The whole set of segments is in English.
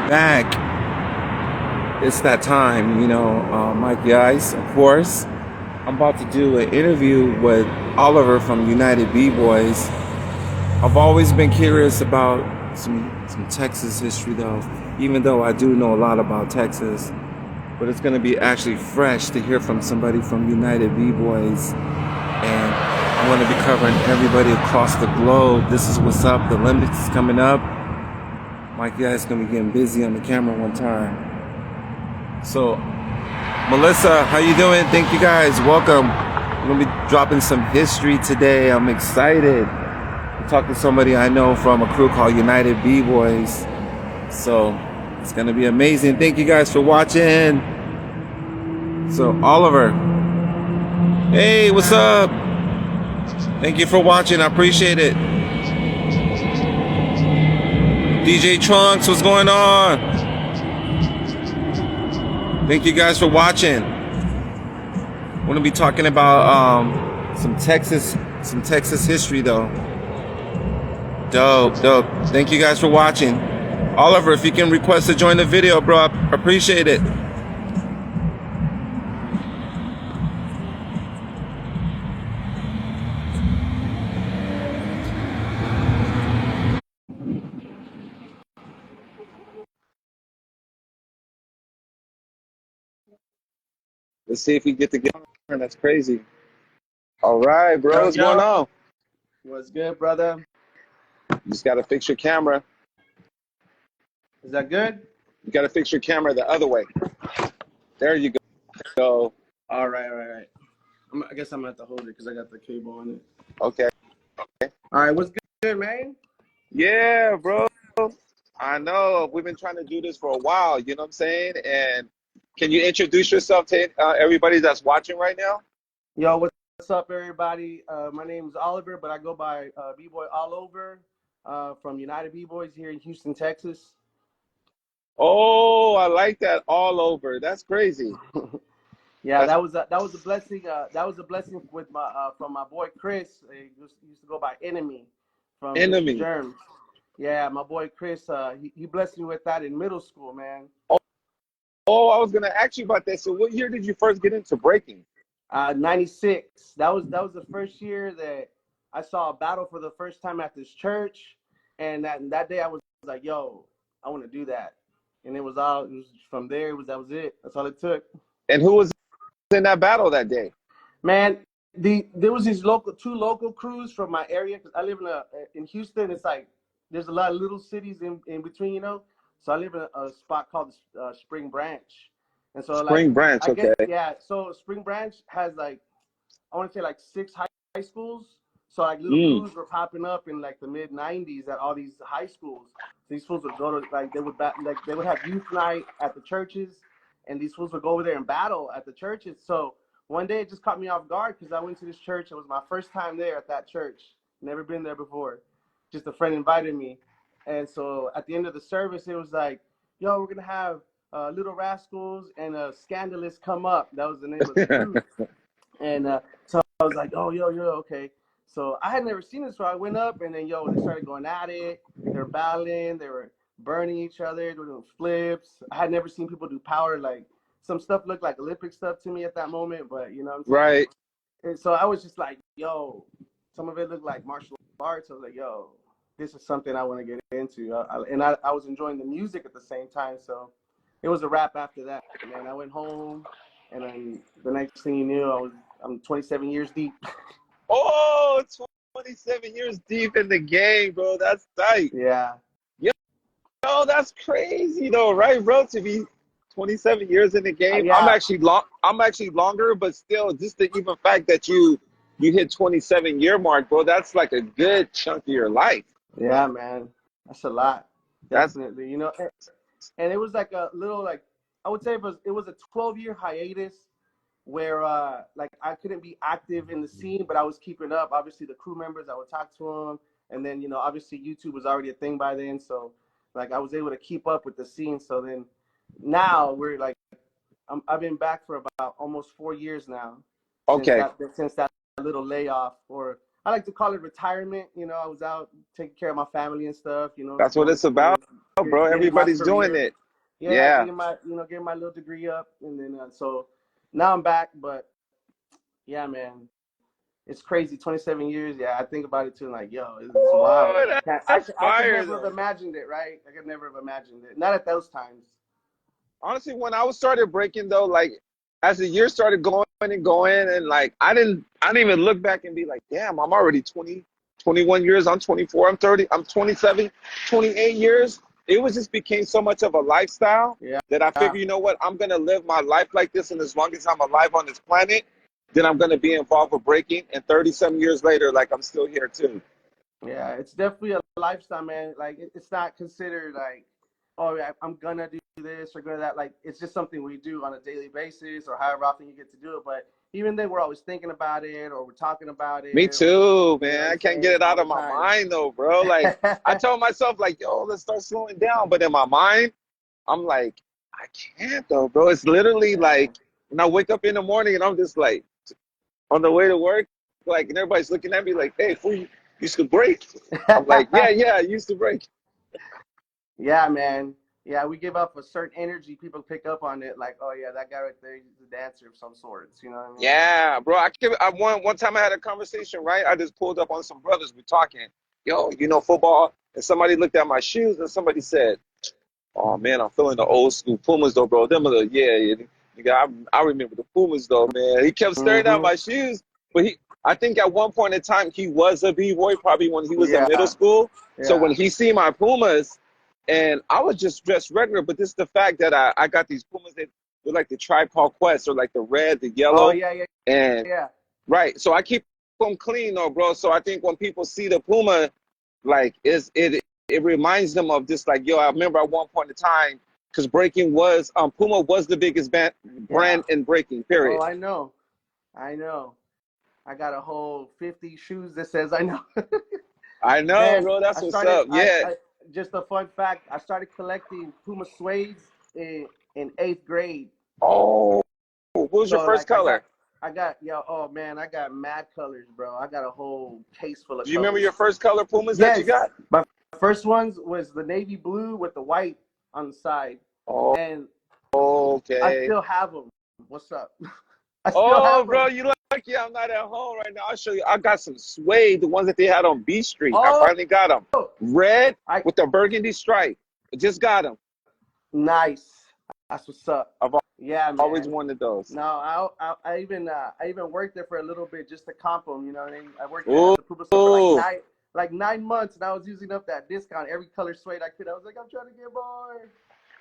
back. It's that time, Mikey-Ice, of course. I'm about to do an interview with Oliver from United B-Boys. I've always been curious about some Texas history, though, even though I do know a lot about Texas. But it's going to be actually fresh to hear from somebody from United B-Boys. And I'm going to be covering everybody across the globe. This is what's up. The Olympics is coming up. Mikey-Ice is going to be getting busy on the camera one time. So, Melissa, how you doing? Thank you guys. Welcome. I'm going to be dropping some history today. I'm excited. I talked to somebody I know from a crew called United B-Boys. So, it's going to be amazing. Thank you guys for watching. So, Oliver. Hey, what's up? Thank you for watching. I appreciate it. DJ Trunks, what's going on? Thank you guys for watching. I'm gonna be talking about some Texas history though. Dope. Thank you guys for watching. Oliver, if you can request to join the video, bro, I appreciate it. Let's see if we get together. That's crazy. All right, bro. What's going on? What's good, brother? You just gotta fix your camera. Is that good? You gotta fix your camera the other way. There you go. All right. I guess I'm gonna have to hold it because I got the cable on it. Okay. All right, what's good, man? Yeah, bro. I know. We've been trying to do this for a while. You know what I'm saying? And can you introduce yourself to everybody that's watching right now? Yo, what's up, everybody? My name is Oliver, but I go by B-Boy All Over from United B-Boys here in Houston, Texas. Oh, I like that. All over. That's crazy. Yeah, that was a blessing. That was a blessing with my from my boy Chris. He used to go by Enemy from Enemy. Mr. Germs. Yeah, my boy Chris. He blessed me with that in middle school, man. Oh, I was gonna ask you about that. So, what year did you first get into breaking? 96. That was the first year that I saw a battle for the first time at this church, and that day I was like, "Yo, I want to do that." And it was from there. That was it. That's all it took. And who was in that battle that day? Man, there was these two local crews from my area because I live in Houston. It's like there's a lot of little cities in between, you know. So I live in a spot called Spring Branch, and so Spring Branch. I guess, Okay. yeah. So Spring Branch has like I want to say like 6 high schools. So like little crews were popping up in like the mid '90s at all these high schools. So these schools would go to like they would have youth night at the churches, and these schools would go over there and battle at the churches. So one day it just caught me off guard because I went to this church. It was my first time there at that church. Never been there before. Just a friend invited me, and so at the end of the service, it was like, "Yo, we're gonna have Little Rascals and Scandalous come up." That was the name of the crew. And so I was like, "Oh, yo, okay." So I had never seen it, so I went up, and then they started going at it. They were battling, they were burning each other, they were doing flips. I had never seen people do power. Like some stuff looked like Olympic stuff to me at that moment, but you know what I'm saying? Right. And so I was just like, "Yo," some of it looked like martial arts. I was like, "Yo, this is something I want to get into." I was enjoying the music at the same time, so it was a wrap after that. Man, I went home, and then the next thing you knew, I'm 27 years deep. Oh, 27 years deep in the game, bro. That's tight. Yeah. Yo, that's crazy though, right, bro? To be 27 years in the game. Yeah. I'm actually longer, but still, just the even fact that you hit 27-year mark, bro. That's like a good chunk of your life. Yeah, man. That's a lot. That's Definitely. And it was like a little like I would say it was a 12-year hiatus where like I couldn't be active in the scene, but I was keeping up. Obviously, the crew members, I would talk to them, and then obviously YouTube was already a thing by then, so like I was able to keep up with the scene. So then now we're like I've been back for about almost 4 years now okay. since that little layoff, or I like to call it retirement. I was out taking care of my family and stuff. That's what it's about. bro. getting my Everybody's doing career. it. Yeah, Yeah. getting my little degree up, and then so now I'm back. But yeah, man, it's crazy. 27 years. Yeah, I think about it too. Like, yo, it's wild. Ooh, that's I could fire never have though. imagined it, right? I could never have imagined it. Not at those times. Honestly, when I was started breaking though, like as the year started going and going, and like I didn't even look back and be like, damn, I'm already 20, 21 years. I'm 24. I'm 30. I'm 27, 28 years. It was just became so much of a lifestyle Yeah, that I figured, you know what, I'm gonna live my life like this, and as long as I'm alive on this planet, then I'm gonna be involved with breaking. And 30 some years later, like I'm still here too. yeah, it's definitely a lifestyle, man. Like it's not considered like, oh, yeah, I'm gonna do this or gonna that. Like it's just something we do on a daily basis, or however often you get to do it. But even then, we're always thinking about it, or we're talking about Me it, or too, you know what man. I'm I can't get saying, it all out the of my time. mind though, bro. Like I tell myself, like, yo, let's start slowing down. But in my mind, I'm like, I can't though, bro. It's literally Yeah. like when I wake up in the morning and I'm just like on the way to work, like, and everybody's looking at me like, hey, fool, you used to break. I'm like, yeah, yeah, I used to break. Yeah, man. Yeah, we give up a certain energy. People pick up on it, like, oh yeah, that guy right there, he's a dancer of some sorts. You know what I mean? Yeah, bro. One time I had a conversation, right? I just pulled up on some brothers. We talking, yo, you know football, and somebody looked at my shoes and somebody said, oh man, I'm feeling the old school Pumas though, bro. Them are the yeah. I remember the Pumas though, man. He kept staring at Mm-hmm. my shoes, but I think at one point in time he was a b-boy, probably when he was in middle Yeah, school. So when yeah. he see my Pumas, and I was just dressed regular, but this is the fact that I got these Pumas that they're like the Tribe Called Quest, or like the red, the Oh yellow, yeah, yeah, and yeah, right. So I keep them clean though, bro. So I think when people see the Puma, like it reminds them of this, like, yo, I remember at one point in time, because breaking was Puma was the biggest yeah. brand in breaking, Oh, period. I know, I know. I got a whole 50 shoes that says I know. I know, Man, bro. That's I what's started. up. Yeah. I just a fun fact. I started collecting Puma suedes in 8th grade. Oh, what was your So first like color? I got yo. Oh man, I got mad colors, bro. I got a whole case full of Do you remember colors. your first color Pumas that you Yes, got? my first ones was the navy blue with the white on the side, Oh, and I okay. still have them. What's up? I still Oh, have bro, them. you lucky I'm not at home right now. I'll show you. I got some suede, the ones that they had on B Street. I Oh, finally got them. Red I with the burgundy stripe. I just got them. nice. That's what's up. I've Yeah, always man. wanted those. No, I even worked there for a little bit just to comp them. You know what I mean? I worked there Ooh, at the Puma store for like 9 months, and I was using up that discount every color suede I could. I was like, I'm trying to get more.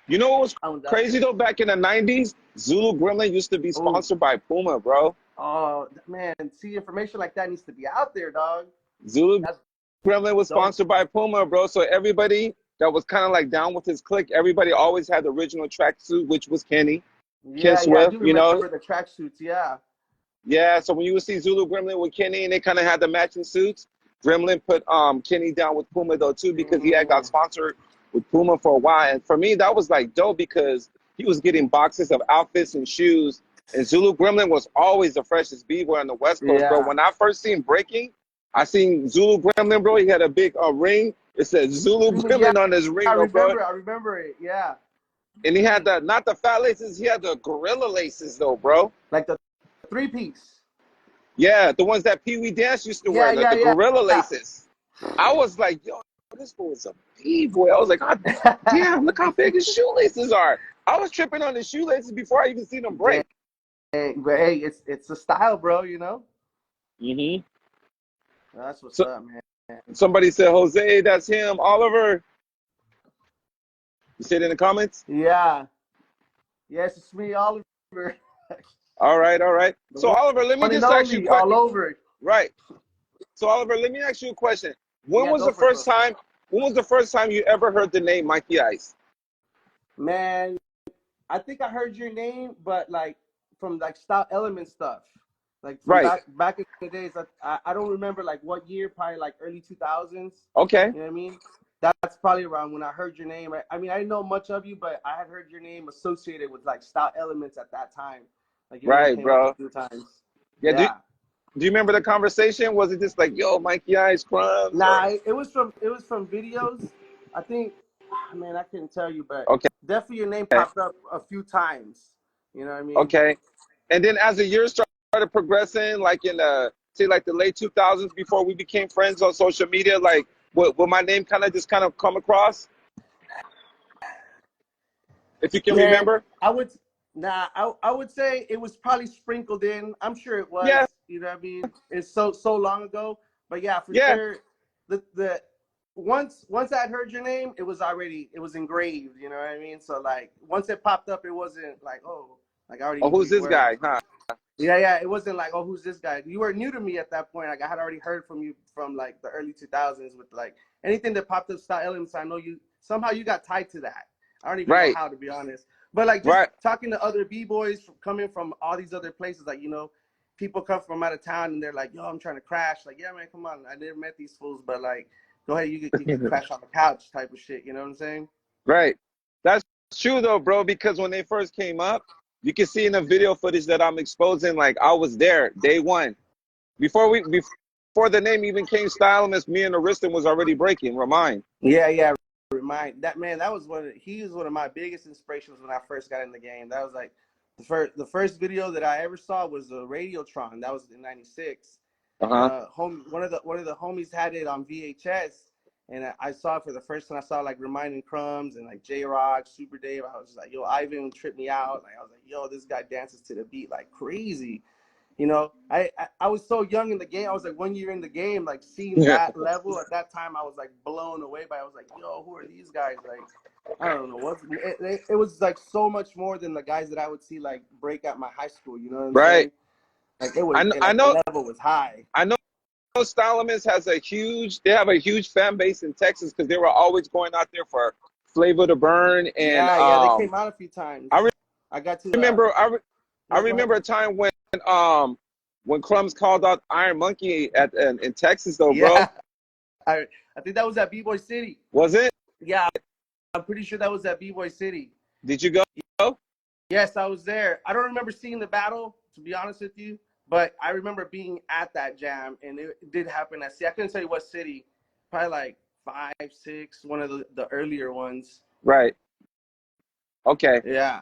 you know what was I was that. crazy though? Back in the 90s, Zulu Gremlin used to be Oh, sponsored by Puma, bro. oh man, see, information like that needs to be out there, dog. Zulu That's Gremlin was dope. sponsored by Puma, bro. So everybody that was kind of like down with his clique, everybody always had the original tracksuit, which was Ken Yeah, yeah, I Swift, do you know. remember the tracksuits. Yeah. Yeah, so when you would see Zulu Gremlin with Kenny and they kind of had the matching suits, Gremlin put Kenny down with Puma though too because he had got Mm, sponsored with Puma for a while. And for me, that was like dope because he was getting boxes of outfits and shoes. And Zulu Gremlin was always the freshest b-boy on the West Coast, bro. yeah. When I first seen breaking, I seen Zulu Gremlin, bro. He had a big ring. It said Zulu Yeah, Gremlin on his ring, I though, bro. remember. I remember it. Yeah. And he had the not the fat laces, he had the gorilla laces though, bro. Like the 3-piece. Yeah, the ones that Pee Wee Dance used to wear, Yeah, like yeah, the gorilla yeah. laces. I was like, yo, this fool is a b-boy. I was like, God damn, look how big his shoelaces are. I was tripping on his shoelaces before I even seen them Dang, break. but hey, it's a style, bro. You know. hmm That's what's So up, man. somebody said, Jose, that's him. Oliver, you said in the comments? Yeah. Yes, it's me, Oliver. The All right, all right. So one Oliver, let me and just ask you a only, question. all over. Right. So Oliver, let me ask you a question. When Yeah, was go the for it, first bro. time? When was the first time you ever heard the name Mikey-Ice? Man, I think I heard your name, but like from like style element stuff, like from Right. back in the days. I don't remember like what year, probably like early 2000s. Okay. You know what I mean? That's probably around when I heard your name. I mean, I didn't know much of you, but I had heard your name associated with like style elements at that time. Like your name Right, came up a bro. few times. Yeah. Do Yeah. you remember the conversation? Was it just like, yo, Mikey Ice Crumbs? Or Nah, it was from videos. I think Man, I couldn't tell you, but Okay. definitely your name popped up a few times. You know what I mean? Okay. And then as the years started progressing, like in the say like the late 2000s, before we became friends on social media, like will my name kind of come across, if you can Man, remember? I would I would say it was probably sprinkled in. I'm sure it Yeah. was. You know what I mean? It's so long ago, but yeah, for Yeah. sure. The once I had heard your name, it was engraved. You know what I mean? So like once it popped up, it wasn't like, oh, like I already Oh, knew who who's you this were. guy? Huh? Yeah. It wasn't like, oh, who's this guy? You were new to me at that point. Like I had already heard from you from like the early 2000s with like anything that popped up style elements. I know you somehow you got tied to that. I don't even know Right. how, to be honest. But like just Right. talking to other b-boys coming from all these other places, like people come from out of town and they're like, yo, I'm trying to crash. Like, yeah, man, come on. I never met these fools, but like, go ahead, you can crash on the couch type of shit. You know what I'm saying? Right. That's true though, bro, because when they first came up, you can see in the video footage that I'm exposing, like I was there day one. Before the name even came Stylemus, me and Ariston was already breaking. Remind. Yeah. Remind that man. That was he was one of my biggest inspirations when I first got in the game. That was like the first video that I ever saw was a Radiotron. That was in '96. Uh-huh. One of the homies had it on VHS, and I saw it for the first time. I saw like Reminding Crumbs and like J Rock, Super Dave. I was just like, yo, Ivan tripped me out. Like I was like, yo, this guy dances to the beat like crazy. I was so young in the game. I was like 1 year in the game, like seeing that level at that time. I was like blown away by. I was like, yo, who are these guys? Like, I don't know what it was like so much more than the guys that I would see like break at my high school. You know what I'm Right. saying? Like I like the know level was high. I know Stylemus they have a huge fan base in Texas because they were always going out there for Flavor to Burn. And Yeah, they came out a few times. I I got to remember I yeah, go ahead. remember a time when Crumbs called out Iron Monkey in Texas though, bro. Yeah, I I think that was at B-Boy City. Was it? Yeah, I'm pretty sure that was at B-Boy City. Did you go? Yes, I was there. I don't remember seeing the battle, to be honest with you, but I remember being at that jam, and it did happen at. See, I couldn't tell you what city. Probably like 5, 6, one of the earlier ones. Right. Okay. Yeah.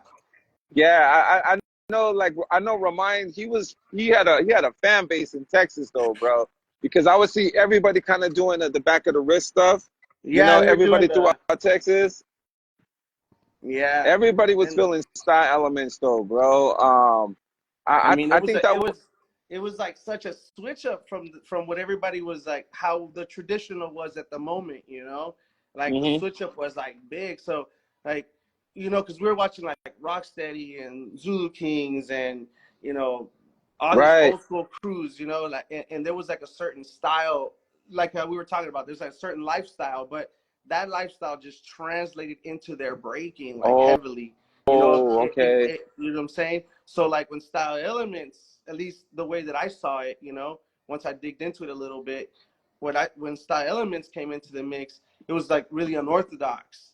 Yeah, I know like I know Remind he had a fan base in Texas though, bro. Because I would see everybody kind of doing the back of the wrist stuff. Yeah, we were doing Everybody the. throughout Texas, Yeah, everybody was and feeling style elements though, bro. I mean, I think that it was like such a switch up from what everybody was like, how the traditional was at the moment. Like the hmm switch up was like big. So like, because we were watching like Rocksteady and Zulu Kings and you know all these right. old school crews. Like and there was like a certain style, like we were talking about. There's like a certain lifestyle, but that lifestyle just translated into their breaking like Oh, heavily. okay. You know what I'm saying? So like when style elements, at least the way that I saw it, once I digged into it a little bit, when style elements came into the mix, it was like really unorthodox.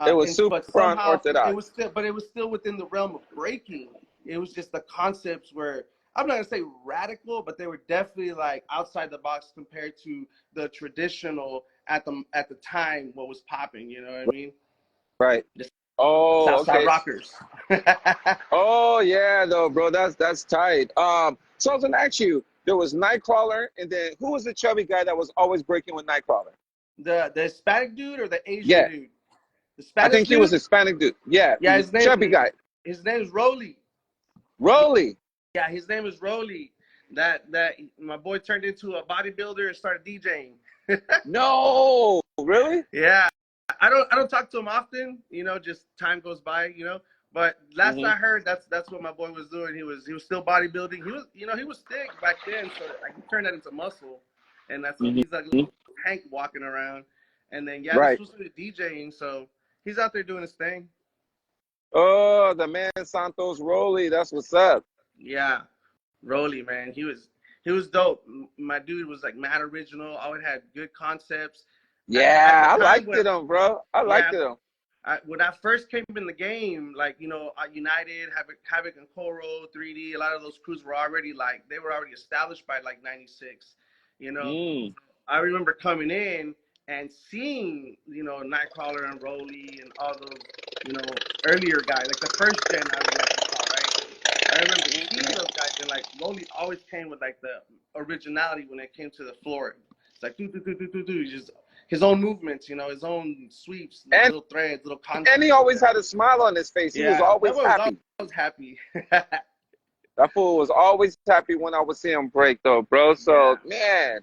It was And super but somehow unorthodox. it was still within the realm of breaking. It was just the concepts were, I'm not gonna say radical, but they were definitely like outside the box compared to the traditional at the time what was popping. You know what I mean? Right. Oh, Southside okay. Rockers. Oh yeah, though, bro. That's tight. So I was gonna ask you, there was Nightcrawler, and then who was the chubby guy that was always breaking with Nightcrawler? The Hispanic dude or the Asian Yeah, dude? The I Spanish think he was dude? Hispanic dude. Yeah, Yeah, chubby guy. his name is Rolly. Rolly. Yeah, his name is Rolly. That my boy turned into a bodybuilder and started DJing. No, really? Yeah, I don't talk to him often. Just time goes by. But last hmm I heard, that's what my boy was doing. He was still bodybuilding. He was thick back then, so like he turned that into muscle, and that's so hmm he's like a little Hank walking around. And then yeah, this Right. was the DJing, so he's out there doing his thing. Oh, the man Santos Rolly. That's what's up. Yeah, Rolly, man, he was dope. My dude was like mad original. Always had good concepts. At the Yeah, I time liked when it, bro. I liked yeah, it. when I first came in the game, like United, Havoc and Koro, 3D, a lot of those crews were already like they were already established by like '96. You know, Mm. I remember coming in and seeing, Nightcrawler and Rolly and all those, earlier guys, like the first gen, I would like to call, right? I remember seeing those guys, and like Rolly always came with like the originality when it came to the floor. It's like do, just his own movements, his own sweeps, little threads, little concepts. And he always had a smile on his face. He was always happy. Was happy. That fool was always happy when I would see him break, though, bro. So, man,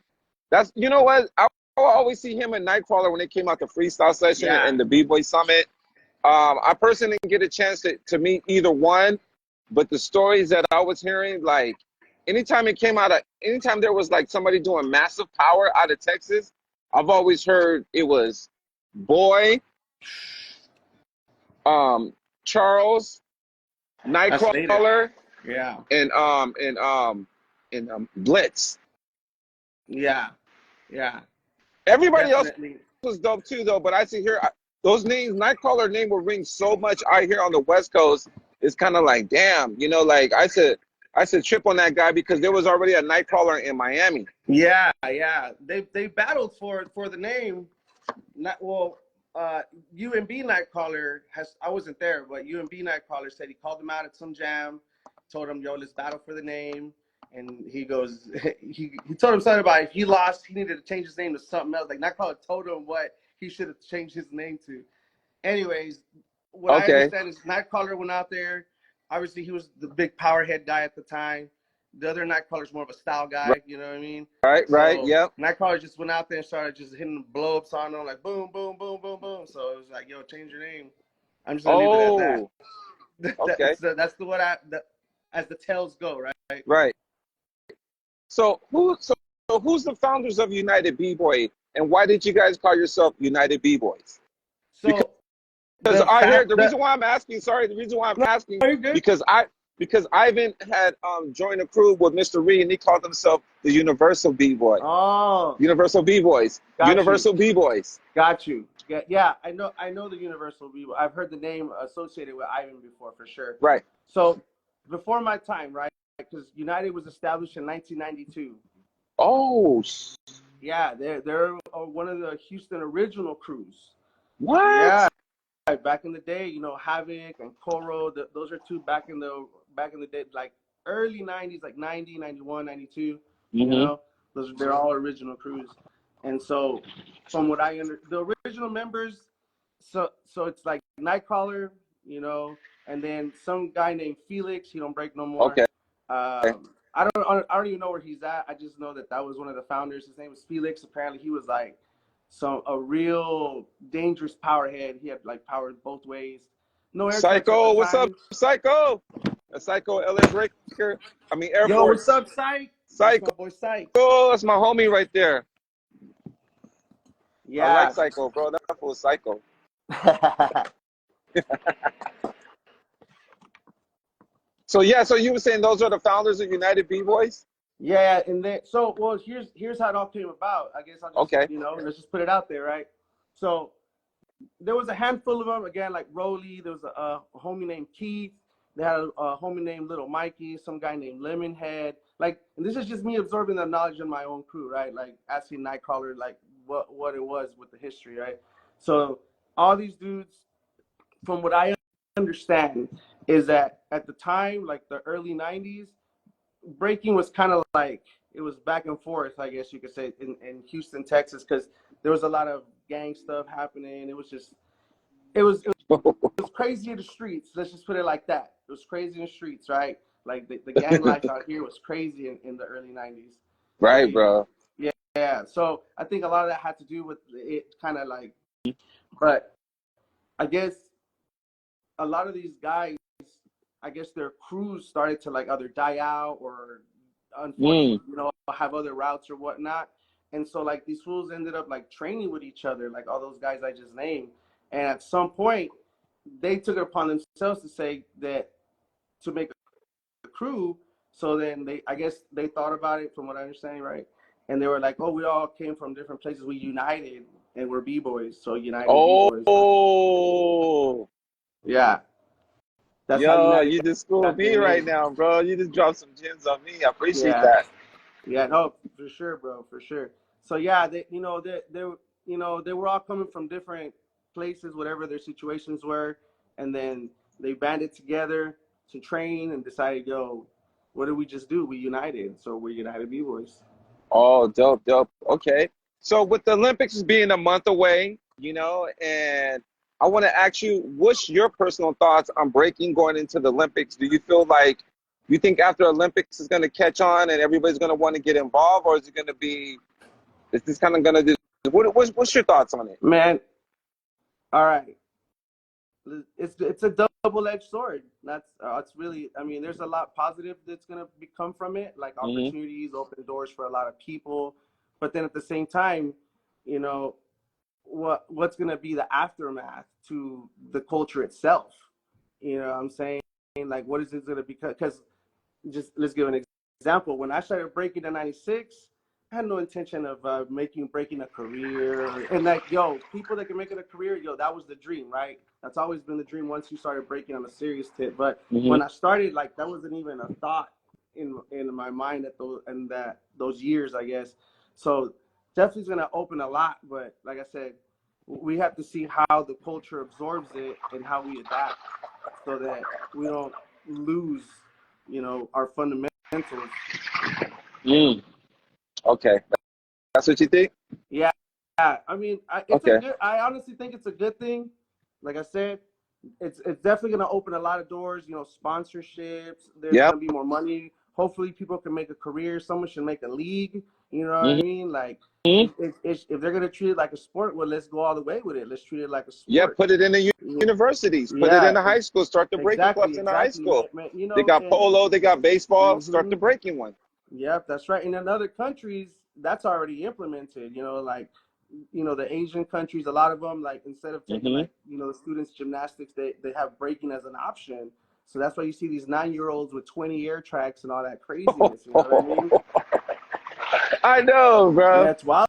that's, you know what? I will always see him and Nightcrawler when they came out the freestyle session and the B-Boy Summit. I personally didn't get a chance to meet either one, but the stories that I was hearing, like, anytime there was like somebody doing massive power out of Texas, I've always heard it was Boy, Charles, Nightcrawler, and Blitz. Yeah. Everybody else was dope too, though. But I see here those names, Nightcrawler name will ring so much out here on the West Coast. It's kind of like, damn, like I said trip on that guy because there was already a Nightcrawler in Miami. Yeah. They battled for the name. UMB Nightcrawler I wasn't there, but UMB Nightcrawler said he called him out at some jam, told him, yo, let's battle for the name. And he goes, he told him something about if he lost, he needed to change his name to something else. Like Nightcrawler told him what he should have changed his name to. Anyways, what I understand is Nightcrawler went out there. Obviously, he was the big powerhead guy at the time. The other Nightcrawler's more of a style guy, you know what I mean? Right, yep. Nightcrawler just went out there and started just hitting blow-ups on him, like boom, boom, boom, boom, boom. So it was like, yo, change your name. I'm just going to leave it at that. Okay. That's as the tales go, right? Right. So who's the founders of United B-Boy, and why did you guys call yourself United B-Boys? Because I heard the reason why I'm asking, because Ivan had joined a crew with Mr. Reed, and he called himself the Universal B-Boy. Oh. Universal B-Boys. Universal B-Boys. Got you. Yeah, I know the Universal B-Boy. I've heard the name associated with Ivan before, for sure. Right. So before my time, right? Because United was established in 1992. Oh. Yeah, they're one of the Houston original crews. What? Yeah. Back in the day, Havoc and Koro, those are two back in the day, like early 90s, like 90, 91, 92, they're all original crews. And so from what I the original members, so it's like Nightcrawler, and then some guy named Felix, he don't break no more. Okay. I don't even know where he's at. I just know that was one of the founders. His name was Felix. Apparently he was like a real dangerous powerhead. He had like power both ways. No air. Psycho, what's up, Psycho? A Psycho LA Breaker. Air Force. Yo, what's up, Psych? Psycho. Boy, Psych. Oh, that's my homie right there. Yeah. I like Psycho, bro. That fool's Psycho. So you were saying those are the founders of United B-Boys? Yeah, and then here's how it all came about. I guess I'll just let's just put it out there, right? So there was a handful of them, again, like Rolly, there was a homie named Keith, they had a homie named Little Mikey, some guy named Lemonhead. Like, and this is just me absorbing the knowledge in my own crew, right? Like asking Nightcrawler like what it was with the history, right? So all these dudes, from what I understand, is that at the time, like the early 90s, breaking was kind of like, it was back and forth, I guess you could say, in Houston, Texas, because there was a lot of gang stuff happening. It was crazy in the streets. Let's just put it like that. It was crazy in the streets, right? Like the gang life out here was crazy in the early 90s. Right, bro. Yeah. So I think a lot of that had to do with it kind of like, but I guess a lot of these guys, I guess their crews started to like either die out or unfortunately, have other routes or whatnot. And so like these fools ended up like training with each other, like all those guys I just named. And at some point they took it upon themselves to say that to make a crew. So then I guess they thought about it, from what I understand, right? And they were like, oh, we all came from different places. We united and we're B-Boys. So United B-Boys. Oh. Yeah. That's you just schooled me right now, bro. You just dropped some gems on me. I appreciate that. Yeah, no, for sure, bro, for sure. So yeah, you know, they were all coming from different places, whatever their situations were, and then they banded together to train and decided, yo, what did we just do? We united, so we're United B-Boys. Oh, dope, dope. Okay. So with the Olympics being a month away, and I want to ask you, what's your personal thoughts on breaking going into the Olympics? Do you feel like you think after Olympics is going to catch on and everybody's going to want to get involved, or is it going to be, is this kind of going to do, what's your thoughts on it? Man, all right. It's a double-edged sword. That's it's really. I mean, there's a lot positive that's gonna come from it, like Hmm. opportunities, open doors for a lot of people. But then at the same time, you know, what's gonna be the aftermath to the culture itself? You know what I'm saying? Like, what is it gonna be? Because just let's give an example. When I started breaking in '96, I had no intention of breaking a career. And like, yo, people that can make it a career, yo, that was the dream, right? That's always been the dream once you started breaking on a serious tip. But Hmm. when I started, like, that wasn't even a thought in my mind at those years, I guess. So definitely is gonna open a lot. But like I said, we have to see how the culture absorbs it and how we adapt so that we don't lose, you know, our fundamentals. Mm. Okay. That's what you think? Yeah, I mean, it's a Okay. good. I honestly think it's a good thing. Like I said, it's definitely going to open a lot of doors. You know, sponsorships. There's going Yep. to be more money. Hopefully, people can make a career. Someone should make a league. You know what I Hmm. mean? Like, if they're going to treat it like a sport, well, let's go all the way with it. Let's treat it like a Yeah, sport. put it in the universities, put it in Yeah, the high school, start the breaking clubs exactly, in the high exactly, school. man. You They know, got and polo, they got baseball, start hmm the breaking one. yep, that's right. And in other countries, that's already implemented. You know, like, you know, the Asian countries, a lot of them, like, instead of taking, Hmm. like, you know, the students gymnastics, they have breaking as an option. So that's why you see these 9-year olds with 20 air tracks and all that craziness. You know what I mean? I know, bro. Yeah, it's wild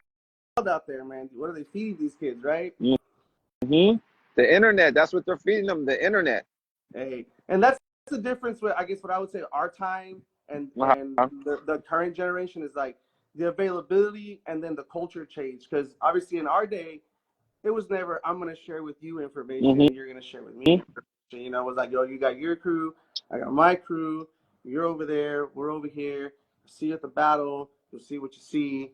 out there, man. What are they feeding these kids, right? Hmm. The internet, that's what they're feeding them, the internet. Hey, and that's the difference with, I guess, what I would say our time and Uh-huh. the current generation is like the availability and then the culture change. Because obviously in our day, it was never, I'm going to share with you information Hmm. and you're going to share with me information. You know, it was like, yo, you got your crew, I got my crew, you're over there, we're over here. See you at the battle, you'll see what you see,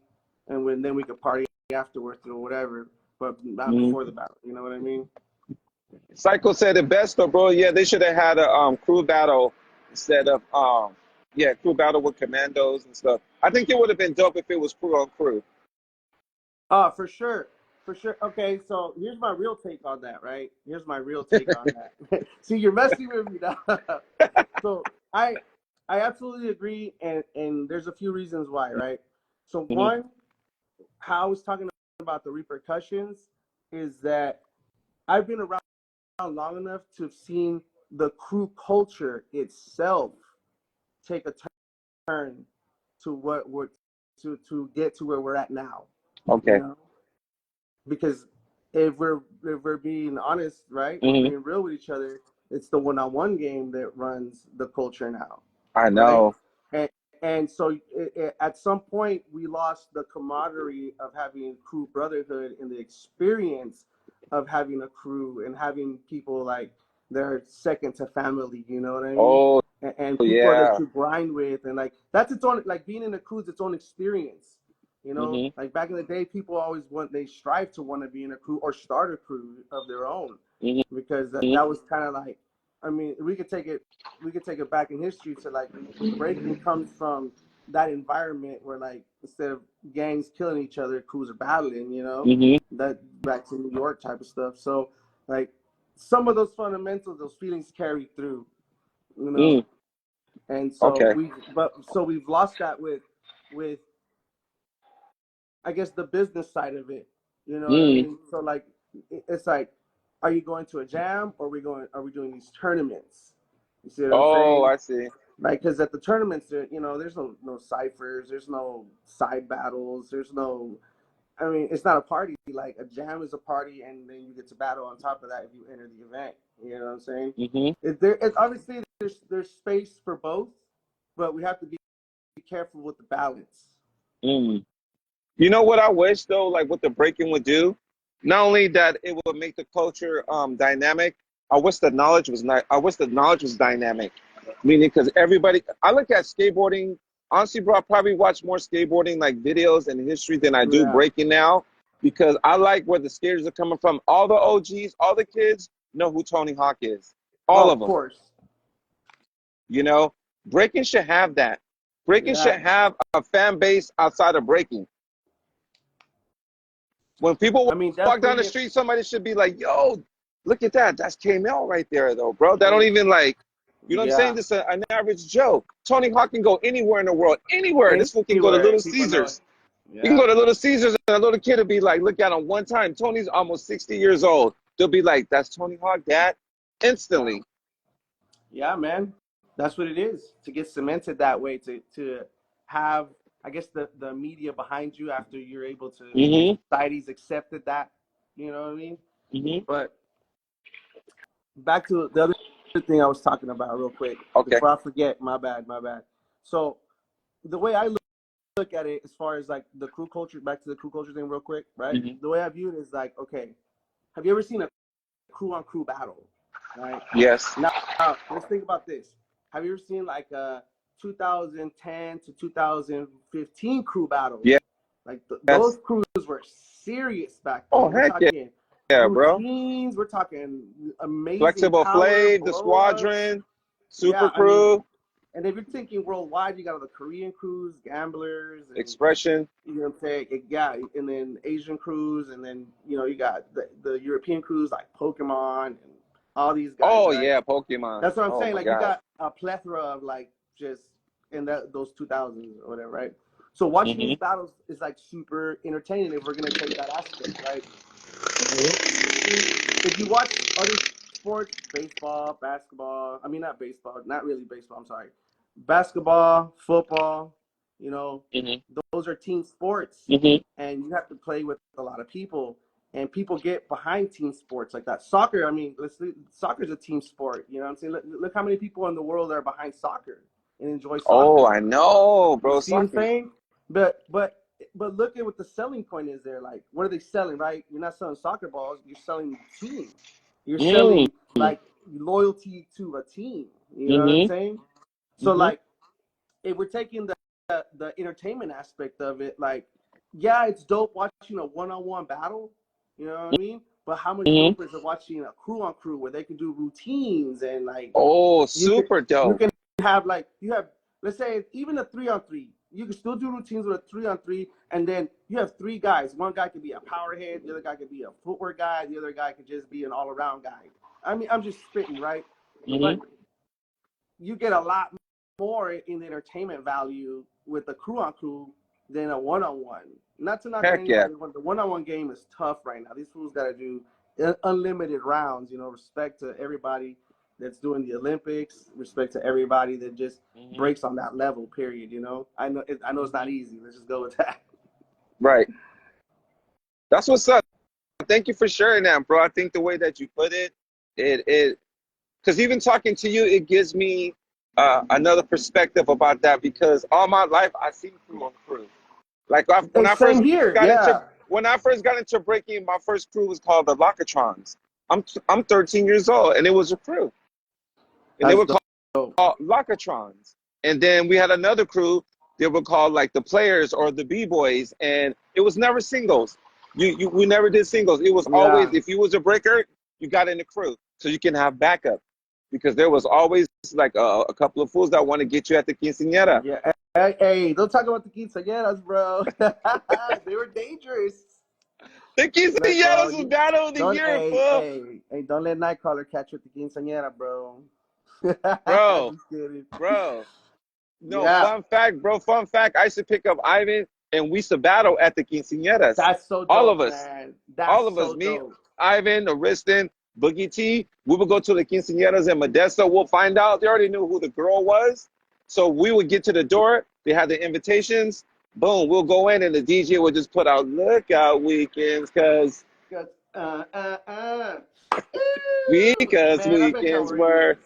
and then we could party afterwards or whatever, but not Hmm. before the battle. You know what I mean? Psycho said it best though, bro. Yeah, they should have had a crew battle instead of yeah, crew battle with commandos and stuff. I think it would have been dope if it was crew on crew. For sure. For sure. Okay, so here's my real take on that, right? Here's my real take on that. See, you're messing with me now. So I absolutely agree, and there's a few reasons why, right? So Hmm. one, how I was talking about the repercussions is that I've been around long enough to have seen the crew culture itself take a turn to what we're to get to where we're at now. You Okay. know, because if we're being honest, right? If we're Hmm. being real with each other, it's the one-on-one game that runs the culture now, I right? know. And and so at some point we lost the camaraderie of having crew brotherhood and the experience of having a crew and having people like they're second to family. You know what I mean? Oh And people that yeah. you grind with, and like that's its own, like being in a crew is its own experience. You know, Hmm. like back in the day, people always they strive to want to be in a crew or start a crew of their own, Hmm. because that was kind of like, I mean, we could take it back in history to like breaking comes from that environment where like instead of gangs killing each other, crews are battling. You know, Hmm. that back to New York type of stuff. So like some of those fundamentals, those feelings carry through. You know, Mm. and so Okay. we've lost that with I guess the business side of it. You know what I Mm. mean? So like it's like, are you going to a jam or are we doing these tournaments? You see what I'm Oh, saying? I see. Like, because at the tournaments, you know, there's no ciphers, there's no side battles, there's no. I mean, it's not a party. Like a jam is a party, and then you get to battle on top of that if you enter the event. You know what I'm saying? Hmm. Obviously there's space for both, but we have to be careful with the balance. Mm. You know what I wish though, like what the breaking would do? Not only that it would make the culture dynamic, I wish the knowledge was not. I wish the knowledge was dynamic, meaning because everybody. I look at skateboarding. Honestly, bro, I probably watch more skateboarding like videos and history than I do Yeah. breaking now, because I like where the skaters are coming from. All the OGs, all the kids know who Tony Hawk is. Oh, All of of them. course. You know, breaking should have that. Breaking Yeah. should have a fan base outside of breaking. When people I mean, walk down the definitely. street, somebody should be like, "Yo, look at that! That's KML right there, though, bro." That don't Oh, even like, you know what I'm saying? yeah. Just an average Joe. Tony Hawk can go anywhere in the world, anywhere. This fool can go to Anywhere Little people know it. Caesars. He can Yeah. go to Little Caesars, and a little kid will be like, "Look at him one time." Tony's almost 60 years old. They'll be like, "That's Tony Hawk, Dad," Yeah. instantly. Yeah, man. That's what it is to get cemented that way. To have, I guess, the media behind you after you're able to. Mhm. Society's accepted that. You know what I mean? Mhm. But back to the other thing I was talking about real quick Okay. before I forget. My bad. My bad. So the way I look at it, as far as like the crew culture, back to the crew culture thing real quick, right? Mhm. The way I view it is like, okay, have you ever seen a crew on crew battle, right? Yes. Now, let's think about this. Have you ever seen like a 2010 to 2015 crew battle? Like those Yes. crews were serious back Oh then. We're heck yeah, talking yeah, bro. routines. We're talking amazing Flexible power Flav, the blow ups. Squadron, Super Yeah, I mean, Crew, and if you're thinking worldwide, you got all the Korean crews, gamblers, and Expression. you know what I'm saying? Yeah, and then Asian crews, and then you got the European crews like Pokemon and all these guys, Oh right? yeah, Pokemon. That's what I'm Oh saying. my Like you God. got a plethora of like just in those 2000s or whatever, right? So watching these Mhm. battles is like super entertaining if we're gonna take that aspect, right? If you watch other sports, baseball, basketball, I mean not baseball, not really baseball, I'm sorry. Basketball, football, you know, Mhm. those are team sports Mhm. and you have to play with a lot of people and people get behind team sports like that. Soccer, I mean, soccer's a team sport, you know what I'm saying? Look how many people in the world are behind soccer and enjoy Oh, soccer. I know, You bro. see what I'm Soccer. saying? But look at what the selling point is there. Like, what are they selling? Right? You're not selling soccer balls. You're selling team. You're Mm. selling like loyalty to a team. You know what I'm Mhm. saying? So Mhm. like, if we're taking the entertainment aspect of it, like, yeah, it's dope watching a one-on-one battle. You know what I mean? But how much Mhm. dope is it watching a crew on crew where they can do routines and like Oh, you can super you dope. can have like you have let's say even a 3-on-3. You can still do routines with a 3-on-3, and then you have three guys. One guy could be a power head, the other guy could be a footwork guy, the other guy could just be an all-around guy. I mean, I'm just spitting, right? Mhm. But you get a lot more in the entertainment value with a crew on crew than a one-on-one. Not to knock Heck yeah. anybody, but the one-on-one game is tough right now. These fools got to do unlimited rounds. Respect to everybody that's doing the Olympics. Respect to everybody that just Mhm. breaks on that level. Period. I know it's not Mhm. easy. Let's just go with that. Right. That's what's up. Thank you for sharing that, bro. I think the way that you put it, it because even talking to you, it gives me another perspective about that. Because all my life, I've seen crew on crew. Like Hey, same here. got into Yeah, when I first got into breaking, my first crew was called the Lockatrons. I'm 13 years old, and it was a crew, and they that's were dope. called Lockatrons. And then we had another crew. They were called like the Players or the B-Boys, and it was never singles. We never did singles. It was always Yeah, if you was a breaker, you got in the crew, so you can have backup, because there was always like a couple of fools that want to get you at the quinceañera. yeah. Hey, don't talk about the quinceañeras, bro. They were dangerous. The Look, bro, quinceañeras was you battle of the don't, year, fool. don't let Nightcrawler catch you at the quinceañera, bro. Bro, Just kidding. bro. No, Yeah, fun fact, bro. Fun fact. I used to pick up Ivan, and we used to battle at the quinceañeras. that's so All of dope, us. man. All That's of us, so me, dope. Ivan, Ariston, Boogie T, we would go to the quinceañeras in Modesto. We'll find out. They already knew who the girl was. So we would get to the door. They had the invitations. Boom, we'll go in, and the DJ would just put out lookout weekends Cause, uh, uh, uh. because Man, I bet y'all weekends were in were there.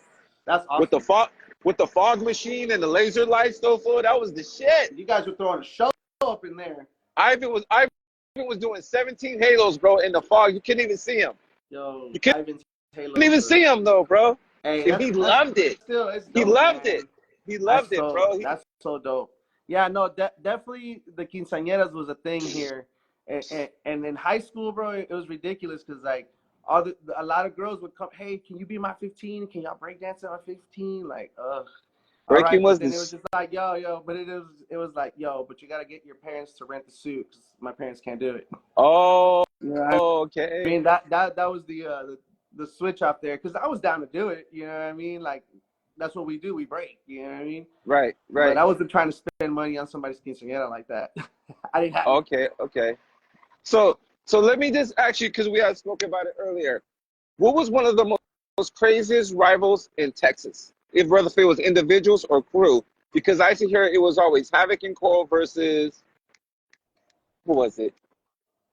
That's with the awesome. fog machine and the laser lights, though, fool. That was the shit. You guys were throwing a show up in there. Ivan was doing 17 halos, bro, in the fog. You couldn't even see him. Yo, You couldn't Ivan's halos even are. see him though, bro. Hey, And he that's loved it. still it's He dope, loved it. man. He loved it, bro. That's so dope. Yeah, no, definitely the quinceañeras was a thing here, and in high school, bro, it was ridiculous because like a lot of girls would come, hey, can you be my 15? Can y'all break dance at my 15? Like, all Breaking right, but was then it was this. just like, yo, but it was like, yo, but you gotta get your parents to rent the suit because my parents can't do it. Oh, You know what I okay. mean? That was the switch up there because I was down to do it. You know what I mean? Like that's what we do. We break. You know what I mean? Right, But right. I wasn't trying to spend money on somebody's quinceañera like that. I didn't have. Okay, okay. So, so let me just ask you, because we had spoken about it earlier. What was one of the most craziest rivals in Texas? If whether if it was individuals or crew, because I used to hear it was always Havoc and Coral versus who was it?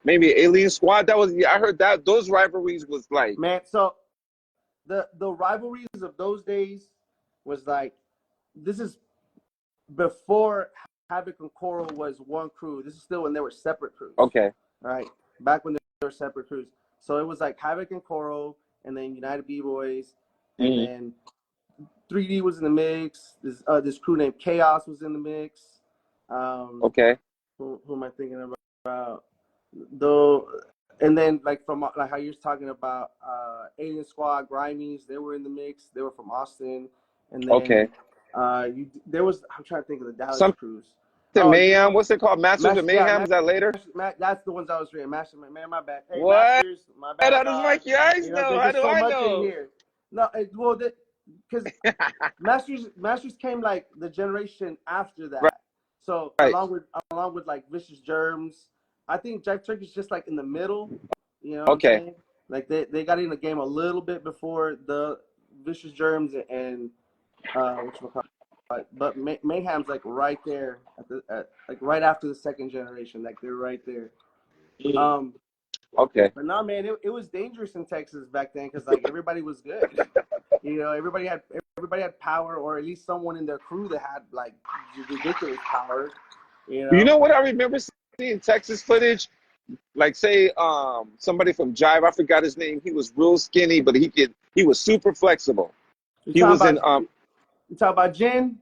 Maybe Alien Squad. That was yeah. I heard that those rivalries was like Man, so the rivalries of those days was like this is before Havoc and Coral was one crew. This is still when they were separate crews. okay, Right? Back when they were separate crews. So it was like Havoc and Coral and then United B-Boys and mm, then 3D was in the mix. This crew named Chaos was in the mix. okay, Who am I thinking about? Though, and then like from like how you're talking about Alien Squad, Grimies, they were in the mix. They were from Austin, and okay. then there was I'm trying to think of the Dallas Something crews. Oh, you Mayhem. know, What's it called? Masters of Yeah, Mayhem. Is that later? That's the ones I was reading. Master, man, my bad. Hey, What? Masters, my bad, How does dog. Mikey-Ice You know, know? there's How just do so I much in know? here. No, well, because Masters came like the generation after Right, that. So right. along with like Vicious Germs, I think Jack Turkey's just like in the middle. You know what I'm Okay. saying? Like they got in the game a little bit before the Vicious Germs and which but Mayhem's like right there like right after the second generation. Like they're right there. Mm, Um, okay. but no, man, it was dangerous in Texas back then because like everybody was good. You know, everybody had power, or at least someone in their crew that had like ridiculous power. You You know, know what I remember seeing Texas footage? Like say somebody from Jive, I forgot his name. He was real skinny, but he was super flexible. you He talking was in about you talking about Jen?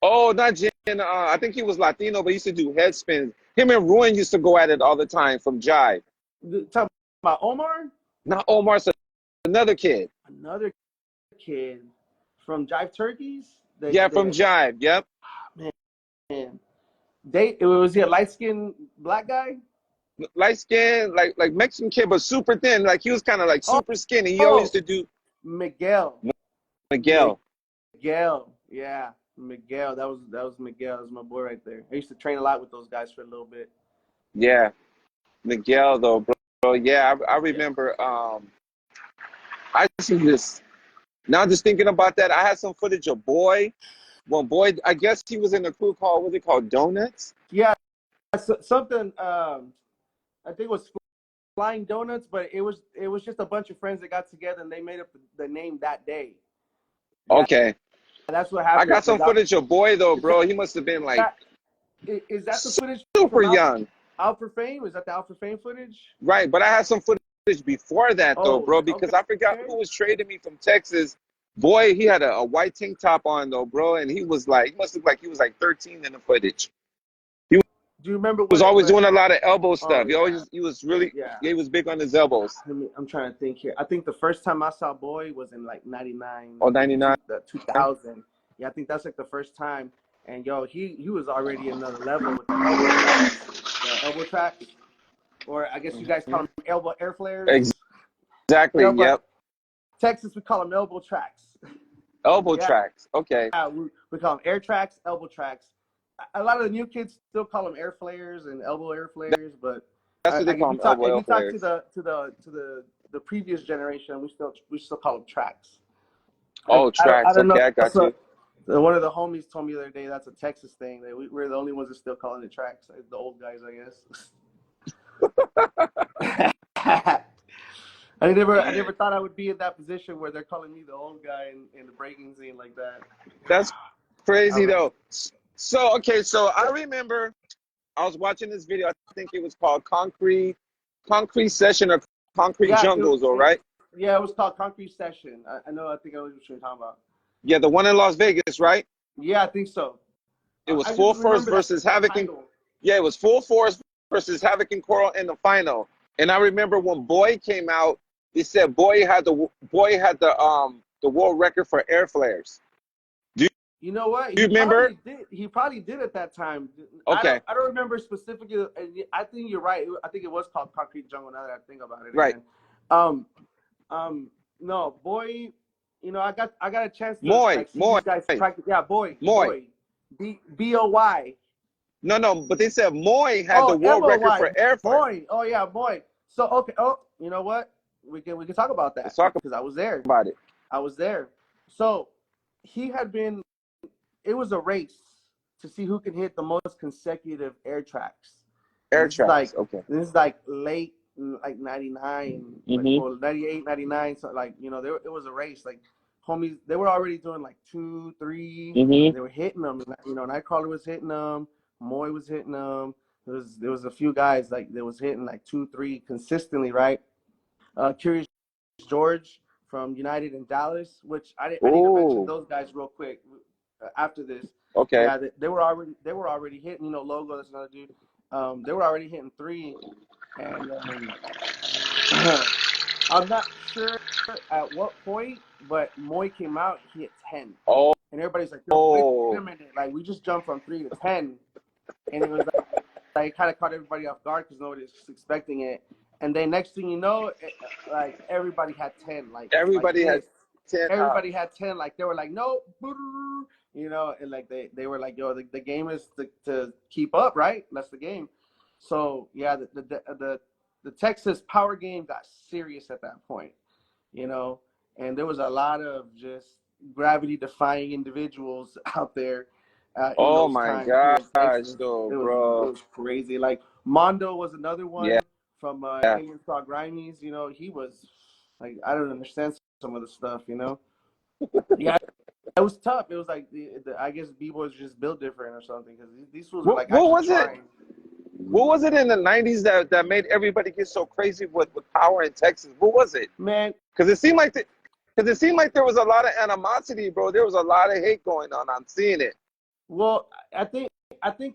oh not Jen, I think he was Latino, but he used to do head spins. Him and Ruin used to go at it all the time from Jive. You talking about Omar? Not Omar, so another kid. Another kid from Jive Turkeys. Yeah, from Jive. Yep. Man, was he a light skinned black guy? Light skin, like Mexican kid, but super thin. Like he was kind of like Oh, super skinny. He always used oh, to do Miguel. Miguel. Miguel, yeah, Miguel. That was Miguel. That was my boy right there. I used to train a lot with those guys for a little bit. Yeah, Miguel though, bro. Yeah, I remember. I see this now. Just thinking about that, I had some footage of Boy. One Boy, I guess he was in a crew called what's it called, Donuts? Yeah, something. I think it was Flying Donuts, but it was just a bunch of friends that got together and they made up the name that day. Yeah, Okay, that's what I happened. got some footage of Boy though, Is that, bro. He must have been like is that the footage super from young, Out for Fame? Is that the Out for Fame footage? right? But I had some footage before that though, Oh, bro, because I forgot okay. who was trading me from Texas. Boy, he had a white tank top on though, bro, and he was like, he must look like he was like 13 in the footage. He Do you remember was what? always doing a lot of elbow Oh stuff. yeah, He was really, yeah. yeah, he was big on his elbows. I'm trying to think here. I think the first time I saw Boy was in like 99, Oh, 99. 2000. Yeah, I think that's like the first time. And yo, he was already another level with the elbow tracks. The elbow tracks. Or I guess you guys call them elbow air flares. Exactly. You know, but Yep. Texas, we call them elbow tracks. Elbow Yeah, tracks. Okay. we call them air tracks, elbow tracks. A lot of the new kids still call them air flares and elbow air flares, but That's what they call them. if Elbow you talk to flares. the previous generation, we still call them tracks. Oh, I tracks. don't know. Okay, I got So, you. one of the homies told me the other day that's a Texas thing. That we're the only ones that still calling it tracks. Like the old guys, I guess. I never thought I would be in that position where they're calling me the old guy in the breaking scene like that. That's All crazy right. though. So okay, so I remember I was watching this video. I think it was called Concrete Session or Concrete Yeah, Jungles, all right? yeah, it was called Concrete Session. I know. I think I know what you're talking about. Yeah, the one in Las Vegas, right? Yeah, I think so. It was I Full just Force remember versus that Havoc and title. yeah, it was Full Force versus Havoc and Coral in the final. And I remember when Boy came out, they said Boy had the world record for air flares. Do You know what? you remember? He probably did at that time. Okay, I don't remember specifically. I think you're right. I think it was called Concrete Jungle. Now that I think about it right. again. Um, no, Boy. You know, I got a chance to Moy, like see Moy, these guys practice. Yeah, Boy, Moy. Boy. No, but they said Moy had Oh, the world record Moy. for air flare. Boy. Oh yeah, Boy. So okay. Oh, you know what? We can talk about that Let's talk because I was there. about it. I was there. So he had been. It was a race to see who can hit the most consecutive air tracks. And Air tracks. Okay. this is like late like 99, like well 98, 99. So like, you know, it was a race. Like homies, they were already doing like 2, 3. They were hitting them. You know, Nightcrawler was hitting them. Moy was hitting them. There was a few guys like that was hitting like 2, 3 consistently, right? Curious George from United in Dallas, which I need to mention those guys real quick after this. Okay. Yeah, they were already hitting. You know, Logo, that's another dude. They were already hitting 3, and I'm not sure at what point, but Moy came out. He hit 10, and everybody's like, "Yo, wait a minute! Like we just jumped from 3 to 10," and it was like kind of caught everybody off guard because nobody was expecting it. And then next thing you know, like everybody had 10. Like Everybody like had 10. Everybody had 10. Like they were like, no, you know, and like they were like, yo, the game is to keep up, right? That's the game. So yeah, the Texas power game got serious at that point, you know, and there was a lot of just gravity defying individuals out there. In Oh those my times here in gosh, Texas, though, it bro. was crazy. Like Mondo was another one Yeah. from Alien Saw Grimies. You know, he was like, I don't understand some of the stuff. You know, yeah, it was tough. It was like I guess b-boys were just built different or something because these fools were like What actually was it? trying. What was it in the 90s that made everybody get so crazy with power in Texas? What was it? Man, Because it seemed like there was a lot of animosity, bro. There was a lot of hate going on. I'm seeing it. well, I think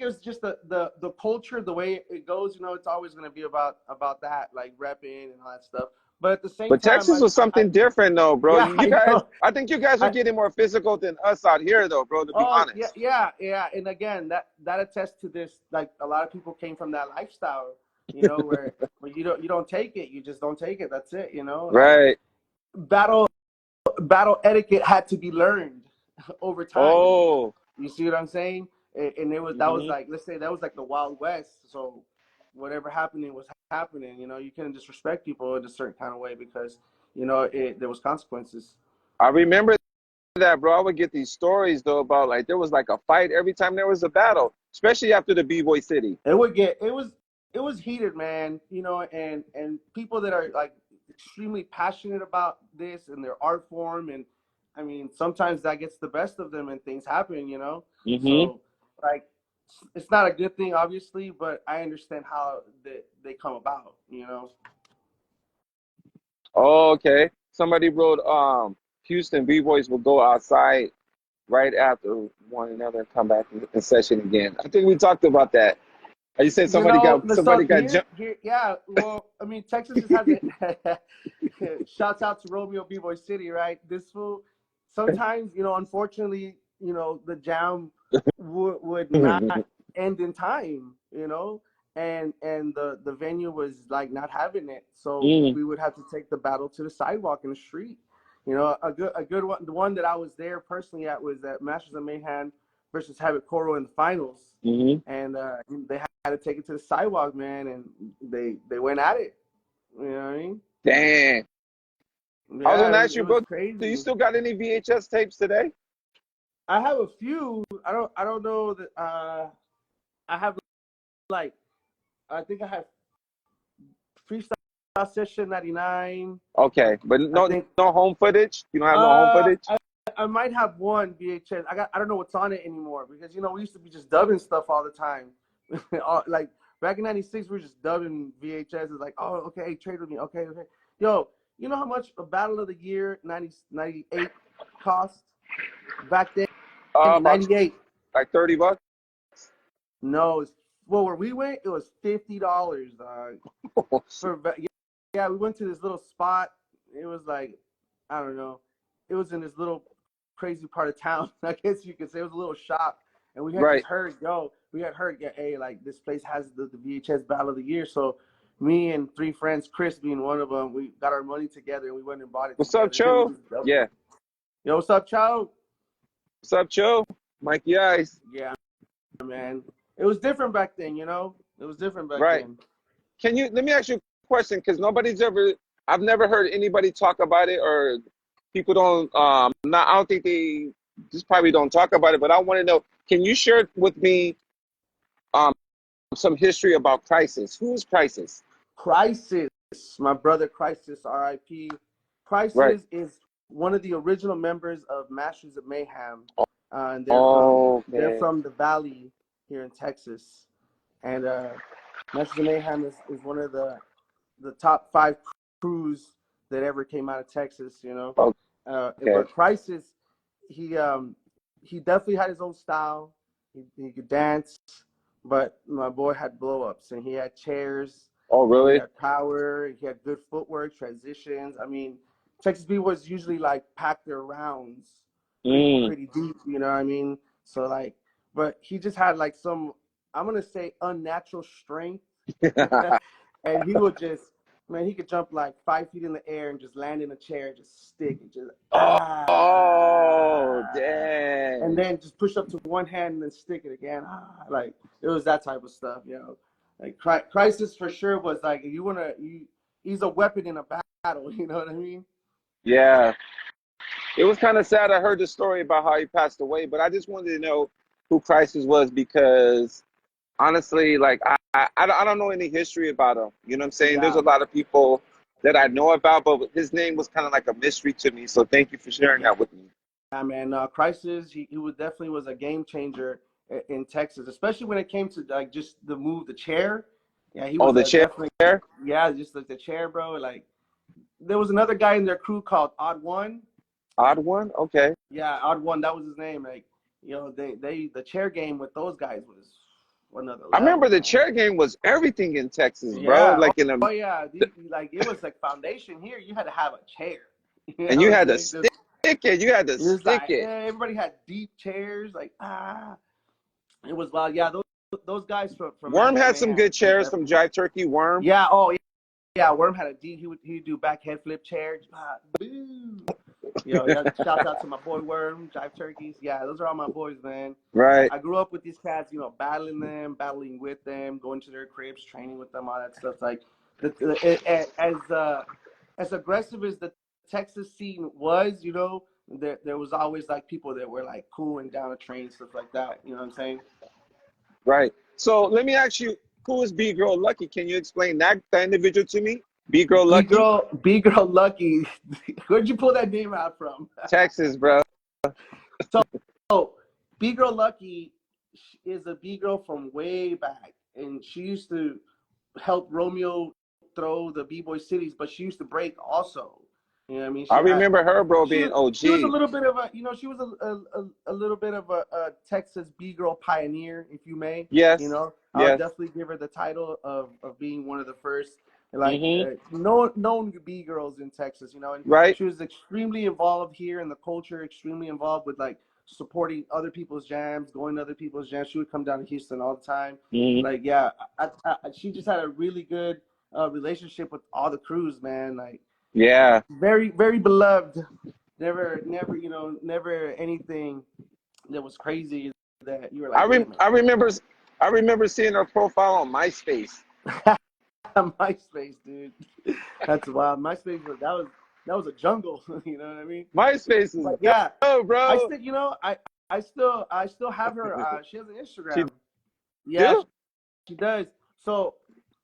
it was just the culture, the way it goes. You know, it's always going to be about that, like repping and all that stuff. But at the same But time, Texas was something different, though, bro. yeah, You guys, know. I think you guys are getting more physical than us out here, though, bro. To be honest. Yeah. And again, that attests to this. Like a lot of people came from that lifestyle, you know, where you don't take it, you just don't take it. That's it, you know. Right. Battle etiquette had to be learned over time. Oh. You see what I'm saying? And it was that was like, let's say that was like the Wild West. So whatever happening was happening. You know, you couldn't disrespect people in a certain kind of way because you know there was consequences. I remember that, bro. I would get these stories though about like there was like a fight every time there was a battle, especially after the B-Boy City. It was heated, man. You know, and people that are like extremely passionate about this and their art form, and I mean sometimes that gets the best of them and things happen. You know, so like it's not a good thing, obviously, but I understand how they come about. You know. Oh, okay. Somebody wrote Houston B-Boys will go outside right after one another and come back in session again. I think we talked about that. You said somebody got jumped. Here, yeah. Well, I mean, Texas just has it. Shouts out to Romeo B-Boy City, right? This fool. Sometimes, you know, unfortunately, you know, the jam would not end in time, you know, and the venue was like not having it, so we would have to take the battle to the sidewalk in the street. You know, a good one. The one that I was there personally at was at Masters of Mayhem versus Havoc Coro in the finals, and they had to take it to the sidewalk, man, and they went at it. You know what I mean? Damn. Yeah, I was gonna ask you, bro. crazy. Do you still got any VHS tapes today? I have a few. I don't know that. I have like I think I have Freestyle Session 99. Okay, but no home footage. You don't have no home footage. I might have one VHS. I don't know what's on it anymore because you know we used to be just dubbing stuff all the time. Like back in '96, we were just dubbing VHS as like, oh, okay, trade with me, okay. Yo, you know how much a Battle of the Year '98 cost back then in About '98? like $30. No, well, where we went, it was $50, dog. Oh, Yeah, we went to this little spot. It was like, I don't know, it was in this little crazy part of town. I guess you could say it was a little shop, and we had right. just heard, yeah, hey, like this place has the VHS Battle of the Year. So me and three friends, Chris being one of them, we got our money together and we went and bought it What's up, together. And we Cho? just dubbed Yeah. it. Yo, what's up, Chow? What's up, Cho? Mikey-Ice. Yeah, man. It was different back then, It was different back Right. then. Let me ask you a question, because I've never heard anybody talk about it, or people don't, I don't think they just probably don't talk about it, but I want to know, can you share with me um, some history about Crisis? Who is Crisis? Crisis, my brother Crisis, R.I.P. Right. Crisis is one of the original members of Masters of Mayhem, and they're Okay. from the Valley here in Texas, and Masters of Mayhem is one of the top 5 crews that ever came out of Texas, Okay. But Crisis, he definitely had his own style. He could dance, but my boy had blow ups, and he had chairs. Oh, And he really? had power. He had good footwork, transitions. I mean, Texas B-boys usually like pack their rounds Mm. pretty deep. You know what I mean? So like, but he just had like some, I'm gonna say, unnatural strength, and he would just, man, he could jump like 5 feet in the air and just land in a chair and just stick and just Oh, and dang. then just push up to one hand and then stick it again. Like it was that type of stuff, Like Crisis for sure was like, if you wanna, he's a weapon in a battle. You know what I mean? Yeah. It was kind of sad. I heard the story about how he passed away, but I just wanted to know who Crisis was, because honestly, like I don't know any history about him. You know what I'm saying? There's Yeah. a lot of people that I know about, but his name was kind of like a mystery to me. So thank you for sharing Yeah, that with me. man. Crisis, he definitely was a game changer in Texas, especially when it came to like just the chair. Yeah, he Oh, was the a chair? definitely, yeah, just like the chair, bro. Like there was another guy in their crew called Odd One. Odd one? Okay. Yeah, Odd One, that was his name. Like, the chair game with those guys was another I level, remember the man. chair game was everything in Texas, bro. Yeah. Like in Oh yeah. Like it was like foundation here. You had to have a chair. You know and what you I'm had to saying? stick it. You had to It was stick like, it. yeah, everybody had deep chairs. Like it was wild. Yeah, those guys from Worm Masters of had some Mayhem. good chairs from Jive Turkey. Worm. Yeah. Oh yeah. Worm had a deep. He would do back head flip chair. Boo. Yeah, shouts out to my boy Worm, Jive Turkeys. Yeah, those are all my boys, man. Right. I grew up with these cats, battling with them, going to their cribs, training with them, all that stuff. Like, as aggressive as the Texas scene was, there was always like people that were like cool and down to train, stuff like that. You know what I'm saying? Right. So let me ask you, who is B Girl Lucky? Can you explain that individual to me? B Girl Lucky? B girl Lucky. Where'd you pull that name out from? Texas, bro. So, B Girl Lucky is a B girl from way back, and she used to help Romeo throw the B-boy cities, but she used to break also. You know what I mean? I remember her, bro, being She was a OG. little bit of she was a little bit of a Texas B girl pioneer, if you may. Yes. I'll Yes. definitely give her the title of being one of the first like Mm-hmm. known B girls in Texas. And Right. she was extremely involved here in the culture, extremely involved with like supporting other people's jams, going to other people's jams. She would come down to Houston all the time. Mm-hmm. Like, yeah, she just had a really good relationship with all the crews, man. Like, Yeah. very, very beloved. Never, never anything that was crazy that you were like, wait a minute. I remember seeing her profile on MySpace. MySpace, dude. That's wild. MySpace that was a jungle. You know what I mean? MySpace is But yeah, dope, I bro. still, I still have her. She has an She Instagram. Yeah, do? she does. So,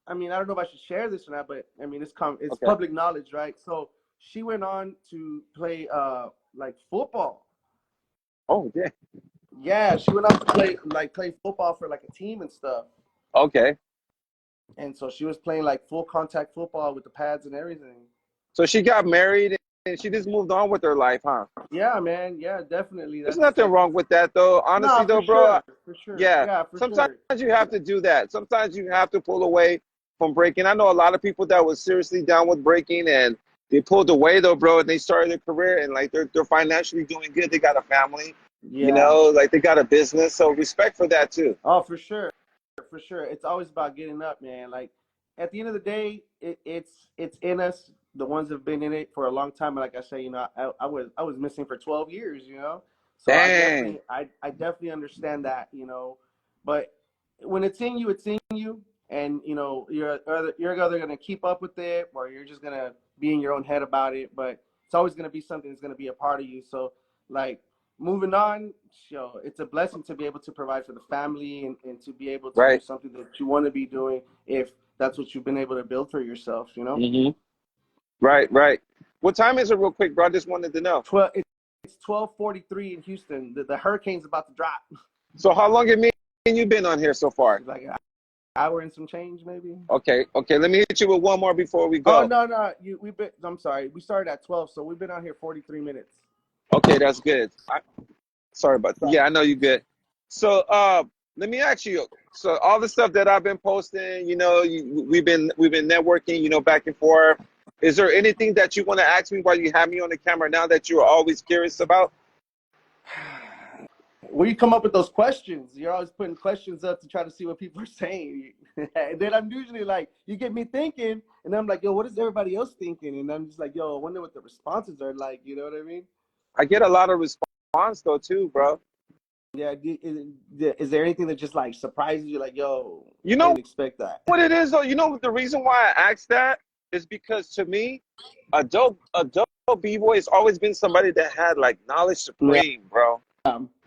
I mean, I don't know if I should share this or not, but I mean, it's Okay. public knowledge, right? So she went on to play like football. Oh, yeah. Yeah, she went on to play football for like a team and stuff. Okay. And so she was playing like full contact football with the pads and everything. So she got married and she just moved on with her life, huh? Yeah, man. Yeah, definitely. There's nothing That's wrong with that, though. Honestly, nah, though, for bro. sure, for sure. Yeah. Yeah, for Sometimes sure. you have to do that. Sometimes you have to pull away from breaking. I know a lot of people that was seriously down with breaking and they pulled away, though, bro, and they started their career and like they're financially doing good. They got a family, Yeah. like they got a business. So respect for that too. Oh, for sure. For sure. It's always about getting up, man. Like at the end of the day, it's in us, the ones that have been in it for a long time. And like I say, I was missing for 12 years, So Dang. I definitely understand that, But when it's in you, it's in you, and you're either gonna keep up with it or you're just gonna be in your own head about it. But it's always gonna be something that's gonna be a part of you. So like moving on, it's a blessing to be able to provide for the family and to be able to do Right. something that you want to be doing if that's what you've been able to build for yourself, Mm-hmm. Right, right. What time is it real quick, bro? I just wanted to know. 12, it's 12:43 in Houston. The hurricane's about to drop. So how long have me and you been on here so far? Like an hour and some change, maybe. Okay, okay. Let me hit you with one more before we Oh go. no, I'm sorry. We started at 12, so we've been on here 43 minutes. Okay, that's good. Sorry about So, yeah, I know you good. So let me ask you. So all the stuff that I've been posting, we've been networking, back and forth. Is there anything that you want to ask me while you have me on the camera now that you're always curious about? where you come up with those questions? You're always putting questions up to try to see what people are saying. And then I'm usually like, you get me thinking, and I'm like, yo, what is everybody else thinking? And I'm just like, yo, I wonder what the responses are like. You know what I mean? I get a lot of response though too, bro. Yeah. Is there anything that just like surprises you? Like, yo, You I didn't know expect that. what it is though? You know the reason why I asked that is because to me, a dope b-boy has always been somebody that had like knowledge Yeah. supreme, bro.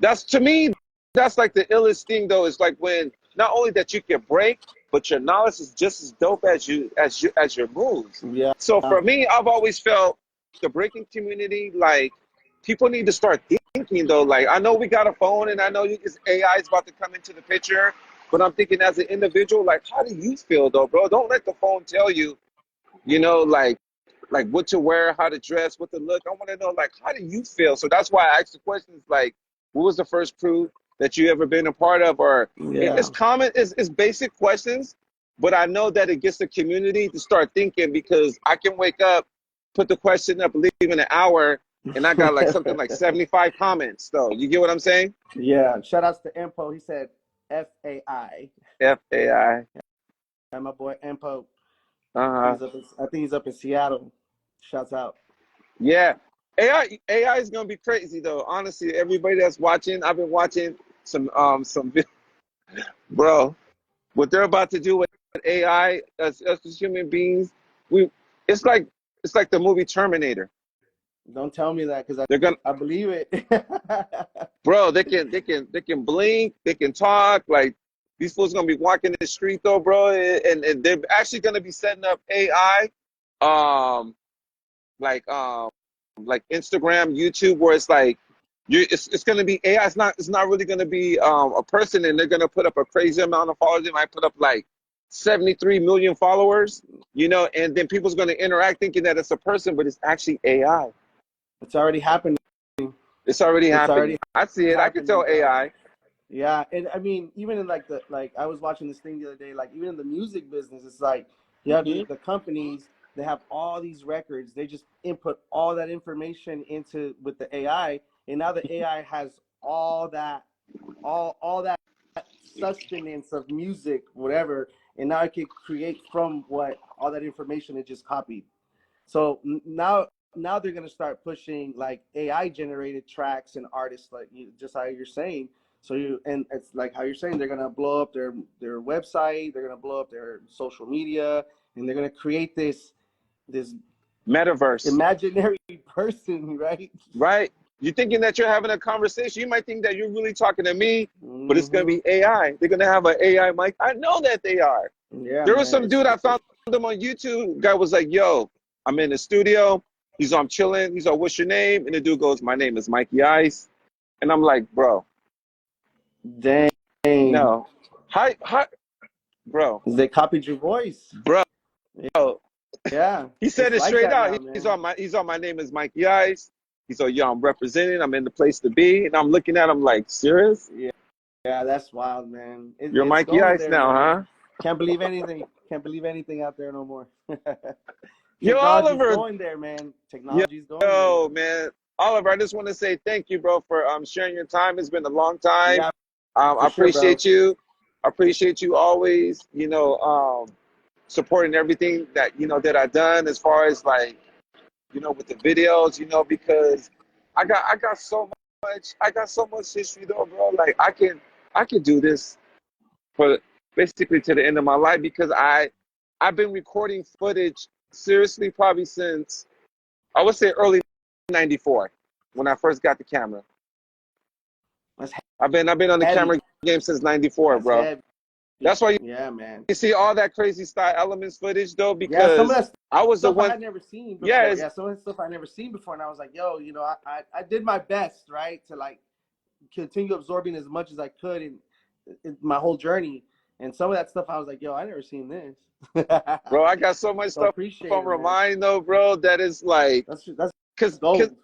That's to me, that's like the illest thing though. Is like when not only that you can break, but your knowledge is just as dope as your moves. Yeah. So for me, I've always felt the breaking community like people need to start thinking though. Like I know we got a phone, and I know this AI is about to come into the picture, but I'm thinking as an individual, like how do you feel though, bro? Don't let the phone tell you, like what to wear, how to dress, what to look. I want to know like how do you feel? So that's why I asked the questions like, what was the first crew that you ever been a part of? Or Yeah. it's common, it's basic questions, but I know that it gets the community to start thinking because I can wake up, put the question up, leave in an hour, and I got like something like 75 comments. So you get what I'm saying? Yeah. Shout outs to Empo. He said FAI. FAI. And my boy Empo. Uh-huh. I think he's up in Seattle. Shouts out. Yeah. AI is gonna be crazy though. Honestly, everybody that's watching, I've been watching some bro, what they're about to do with AI as human beings, we it's like it's like the movie Terminator. Don't tell me that because They're gonna I believe it. bro, they can blink, they can talk, like these fools gonna be walking the street though, bro, and they're actually gonna be setting up AI um like like Instagram, YouTube, where it's like it's gonna be AI. It's not really gonna be a person, and they're gonna put up a crazy amount of followers. They might put up like 73 million followers, and then people's gonna interact thinking that it's a person, but it's actually AI. It's already happening. It's already It's happening. already I see it. I can happening, tell bro. AI. Yeah, and I mean, even in like I was watching this thing the other day, like even in the music business, it's like you have Hmm. the companies, they have all these records, they just input all that information into with the AI, and now the AI has all that sustenance of music, whatever, and now it can create from what all that information it just copied. So now they're gonna start pushing like AI generated tracks and artists, like just how you're saying. And it's like how you're saying they're gonna blow up their website, they're gonna blow up their social media, and they're gonna create this Metaverse, imaginary person, right? right? You're thinking that you're having a conversation. You might think that you're really talking to me, but it's gonna Hmm. be AI. They're gonna have an AI mic. I know that they are. Yeah, There was man, some it's dude I found him on YouTube. Guy was like, "Yo, I'm in the studio." He's I'm chilling. He's like, "What's your name?" And the dude goes, "My name is Mikey-Ice." And I'm like, "Bro, dang. no. How bro. They copied your voice. Bro. Yeah, He said it's it like straight that out. now, He's man. on my name is Mikey-Ice. He's like, yo, I'm representing. I'm in the place to be. And I'm looking at him like, serious? Yeah, yeah, that's wild, man. You're It's going Mikey-Ice there, now, man. huh? Can't believe anything. Can't believe anything out there no more. Yo, Technology's Oliver. going there, man. Technology's going there. Yo, man. Oliver, I just want to say thank you, bro, for sharing your time. It's been a long time. Yeah, I for sure, bro. appreciate you. I appreciate you always, supporting everything that, that I've done as far as like, with the videos, because I got so much history though, bro. Like I can do this for basically to the end of my life because I've been recording footage seriously probably since I would say early '94 when I first got the camera. That's I've been on the heavy. camera game since '94, That's bro. heavy. That's why Yeah, man. you see all that crazy style elements footage though, Yeah, some of because that I was the stuff I one. had never seen Yeah, before. Yeah, some of that stuff I never seen before, and I was like, yo, I did my best, right, to like continue absorbing as much as I could in my whole journey. And some of that stuff I was like, yo, I never seen this. bro, I got so much So I stuff appreciate on it, man. Remind though, bro. That is like, That's cause gold.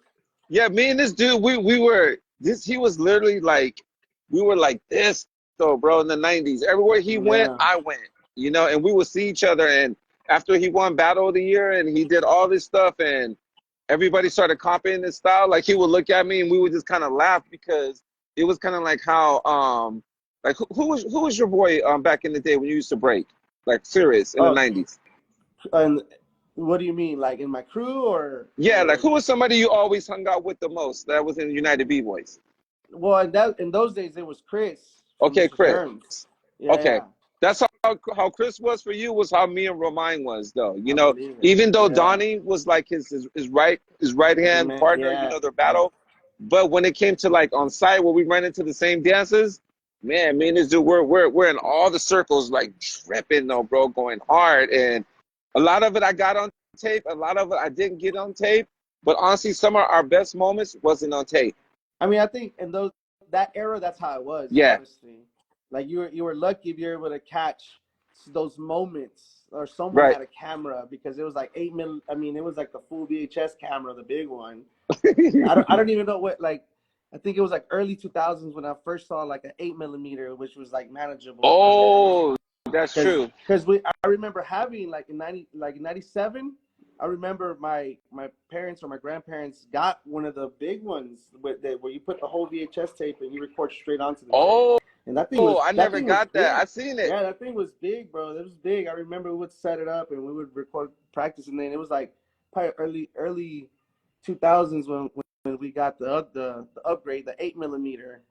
yeah, me and this dude, we were this. He was literally like, we were like this though, bro. In the '90s, everywhere he went, Yeah. I went. And we would see each other. And after he won Battle of the Year, and he did all this stuff, and everybody started copying his style. Like he would look at me, and we would just kind of laugh because it was kind of like how like who was your boy back in the day when you used to break like serious in the Oh, '90s? and what do you mean, like in my crew Yeah, like or who was somebody you always hung out with the most that was in United B Boys? well, in those days it was Chris from Okay, Vicious Chris. Germs. Yeah, Okay. yeah. That's how Chris was for you was how me and Romine was though. I believe it. Even though Yeah. Donnie was like his right hand Man, partner, yeah. their battle. But when it came to like on site where we ran into the same dances, man, me and this dude we're in all the circles like tripping though, bro, going hard. And a lot of it I got on tape, a lot of it I didn't get on tape. But honestly, some of our best moments wasn't on tape. I mean, I think in that era, that's how it was. Yeah, Honestly, like you were lucky if you're able to catch those moments, or someone right. had a camera because it was like 8 mil. I mean, it was like the full VHS camera, the big one. I don't even know what like. I think it was like early 2000s when I first saw like an 8 millimeter, which was like manageable. Oh, that's Because true. I remember having like in 97. I remember my parents or my grandparents got one of the big ones where you put the whole VHS tape and you record straight onto the tape. Oh, And that I that never thing was got that. big. I seen it. Yeah, that thing was big, bro. It was big. I remember we would set it up and we would record practice, and then it was like probably early 2000s when we got the upgrade, the 8 millimeter,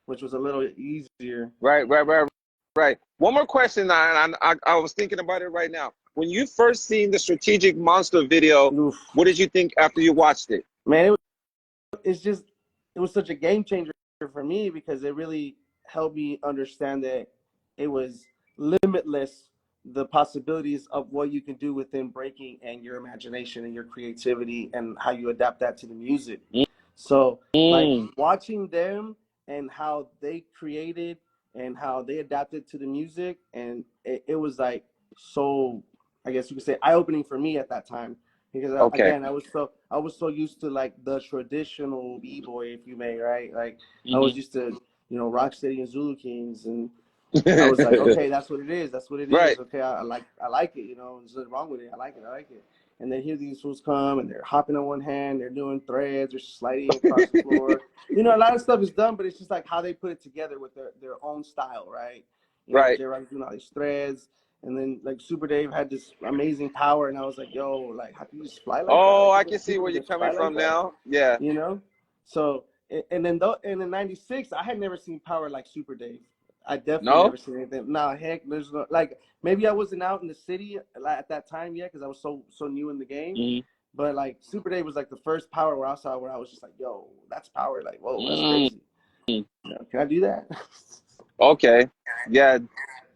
which was a little easier. Right. One more question. I was thinking about it right now. When you first seen the Strategic Monster video, Oof. what did you think after you watched it? Man, it was such a game changer for me because it really helped me understand that it was limitless, the possibilities of what you can do within breaking and your imagination and your creativity and how you adapt that to the music. So like Mm, watching them and how they created and how they adapted to the music, and it was like so, I guess you could say, eye-opening for me at that time because okay. again I was so used to like the traditional b-boy, if you may, right? Like I was Hmm. used to Rocksteady and Zulu Kings, and I was like, okay, that's what it is. That's what it Right. is. Okay, I like it. There's nothing wrong with it. I like it. I like it. And then here these fools come and they're hopping on one hand, they're doing threads, they're sliding across the floor. A lot of stuff is done, but it's just like how they put it together with their own style, right? Right. J-Rock's doing all these threads, and then like Super Dave had this amazing power, and I was like, yo, like how can you just fly like that? Oh, Like I people can see people where can you're just coming fly like from that, now. Yeah. you know? So and then though in the '96, I had never seen power like Super Dave. I definitely No? never seen anything. Nah, heck, there's no like maybe I wasn't out in the city at that time yet because I was so new in the game. Mm, But like Super Dave was like the first power where I saw where I was just like, yo, that's power. Like, whoa, that's mm. crazy. Can I do that? Okay. Yeah.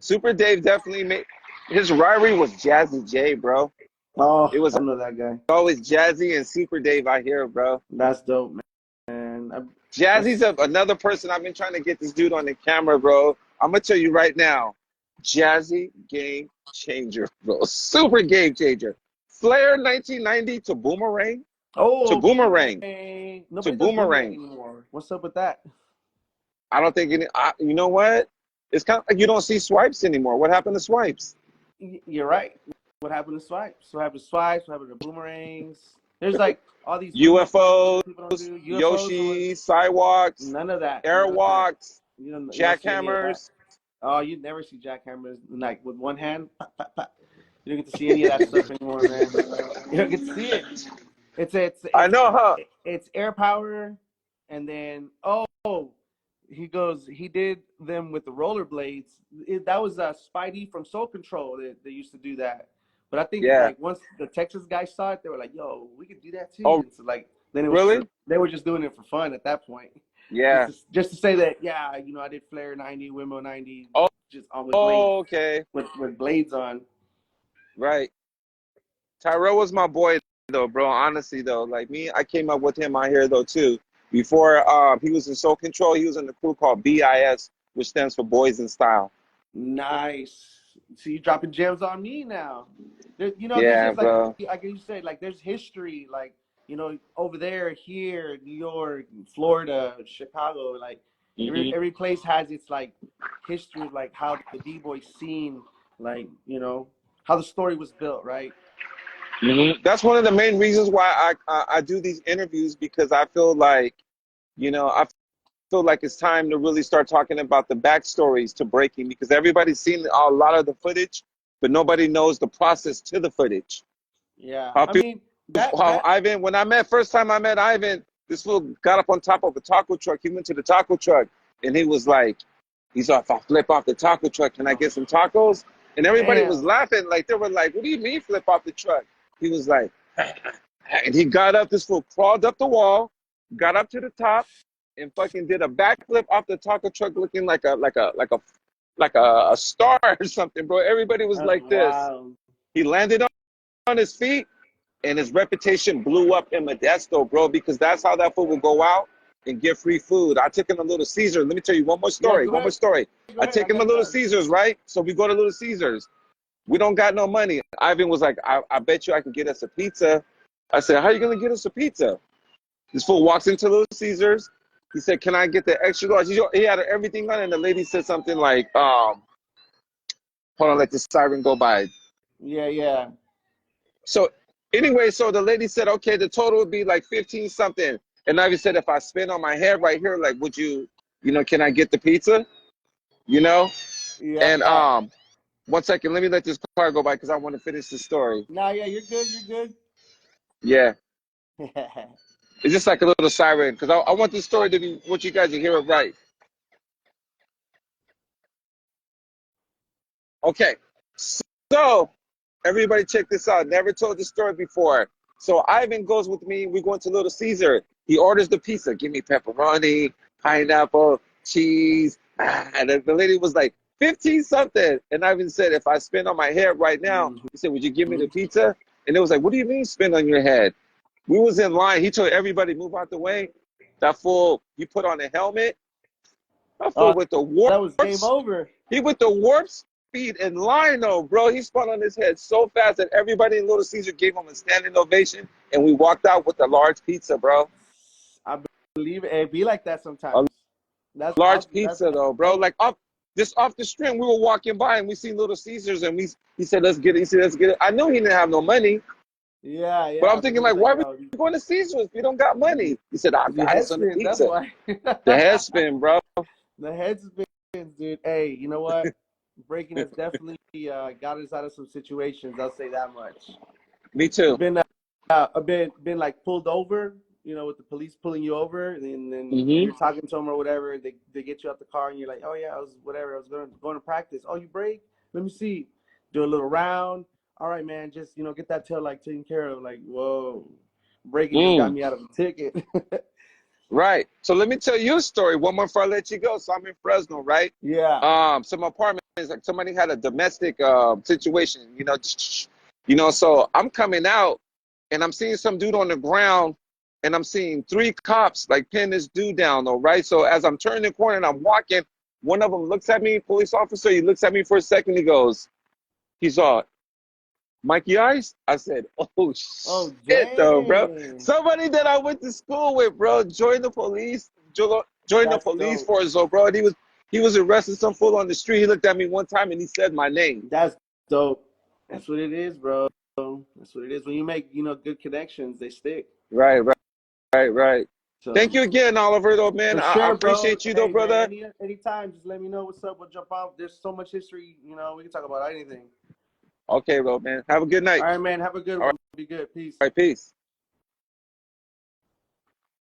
Super Dave definitely made his rivalry was Jazzy J, bro. Oh, It was I know that guy. always Jazzy and Super Dave out here, bro. That's dope, man. Jazzy's That's another person I've been trying to get this dude on the camera, bro. I'm gonna tell you right now. Jazzy game changer, bro. Super game changer. Flair 1990 to Boomerang. To Oh, Boomerang. boomerang. To Nobody does boomerang Boomerang. anymore. What's up with that? I don't think you know what? It's kind of like you don't see swipes anymore. What happened to swipes? You're right. What happened to swipes? What happened to swipes? What happened to boomerangs? There's like all these windmill throws UFOs, that people don't do. UFOs, Yoshi, sidewalks, none of that. None of that. airwalks, You don't see any of that. jackhammers. Oh, you never see jackhammers like with one hand. Pa, pa, pa. You don't get to see any of that stuff anymore, man. You don't get to see it. It's it's I it's know, huh? it's air power, and then he did them with the rollerblades. That was Spidey from Soul Control that they used to do that. But I think Yeah. like once the Texas guys saw it, they were like, "Yo, we could do that too." Oh, And so like then it was really? they were just doing it for fun at that point. Yeah. Just to say that I did Flare 90, Wimmo 90, Oh, just on with blades okay. with blades on. Right. Tyrell was my boy though, bro. Honestly though, like me, I came up with him out here though too. Before he was in Soul Control, he was in the crew called BIS, which stands for Boys in Style. Nice. So you dropping gems on me now. There's Yeah, just like bro. you said, like there's history, like over there, here, New York, Florida, Chicago, like Hmm. every place has its like history of like how the b-boy scene, like how the story was built, right? That's one of the main reasons why I do these interviews because I feel like, I feel like it's time to really start talking about the backstories to breaking because everybody's seen a lot of the footage, but nobody knows the process to the footage. Yeah, How I people, mean that how that Ivan, when first time I met Ivan, this fool got up on top of a taco truck. He went to the taco truck and he was like, he's off, if I flip off the taco truck, can I get some tacos? And everybody was damn. laughing. Like, they were like, what do you mean flip off the truck? He was like, and he got up, this fool crawled up the wall, got up to the top, and fucking did a backflip off the taco truck looking like a star or something, bro. Everybody was That's like this. wild. He landed on his feet and his reputation blew up in Modesto, bro, because that's how that fool would go out and get free food. I took him to Little Caesars. Let me tell you one more Yeah, story. go One more ahead. story. Go I ahead. I take him got to it Little done. Caesars, right? So we go to Little Caesars. We don't got no money. Ivan was like, I bet you I can get us a pizza. I said, how are you going to get us a pizza? This fool walks into Little Caesars. He said, can I get the extra large? He had everything on, and the lady said something like, hold on, let the siren go by. Yeah, yeah. So anyway, so the lady said, okay, the total would be like 15 something. And Ivy said, if I spin on my head right here, like, would you, can I get the pizza? You know? And Yeah. 1 second, let me let this car go by because I want to finish the story. No, yeah, you're good. You're Yeah. good. It's just like a little siren because I want this story to be what you guys to hear it right. Okay. So everybody check this out. Never told this story before. So Ivan goes with me. We go into Little Caesar. He orders the pizza. Give me pepperoni, pineapple, cheese. And the lady was like, 15 something. And Ivan said, if I spin on my head right now, Mhm. he said, would you give me the pizza? And it was like, what do you mean spin on your head? We was in line. He told everybody move out the way. That fool, he put on a helmet. That fool Oh, with the that was game warps. over. He with the warp speed in line though, bro. He spun on his head so fast that everybody in Little Caesar gave him a standing ovation, and we walked out with a large pizza, bro. I believe it. It be like that A sometimes. large That's pizza though, bro. dope. Like off the string, we were walking by and we seen Little Caesars, and he said, "Let's get it." He said, "Let's get it." I knew he didn't have no money, Yeah, but yeah. I'm But thinking he was like, like, why are we yo, going to Caesars if we don't got money? He said, "I the got head us on the spins. That's pizza." why. The head spin, bro. The head spins, dude. Hey, you know what? Breaking has definitely got us out of some situations. I'll say that much. Me too. Been been like pulled over, with the police pulling you over, and then you're Hmm. talking to them or whatever. They get you out the car, and you're like, oh yeah, I was whatever. I was going to practice. Oh, you brake? Let me see. Do a little round. All right, man. Just get that tail light taken care of. Like, whoa, braking just got Mm. me out of a ticket. Right. So let me tell you a story. One more before I let you go. So I'm in Fresno, right? Yeah. Some apartments, like somebody had a domestic situation, so I'm coming out and I'm seeing some dude on the ground and I'm seeing three cops like pin this dude down though, right? So as I'm turning the corner and I'm walking, One of them looks at me, police officer. He looks at me for a second. He's all, Mikey-Ice? I said, oh, Oh, shit, though, bro. dang. Somebody that I went to school with, bro, joined the police, joined the That's police dope. force, bro. And he was arresting some fool on the street. He looked at me one time and he said my name. That's dope. That's what it is, bro. That's what it is. When you make, good connections, they stick. Right. Thank So, you again, Oliver, though, man. for I sure, bro. appreciate you, though, Hey, man, brother. anytime, just let me know what's up. We'll jump out. There's so much history, we can talk about anything. Okay, bro, man. Have a good All night. right, man. Have a good All one. Be good. Peace. right, peace.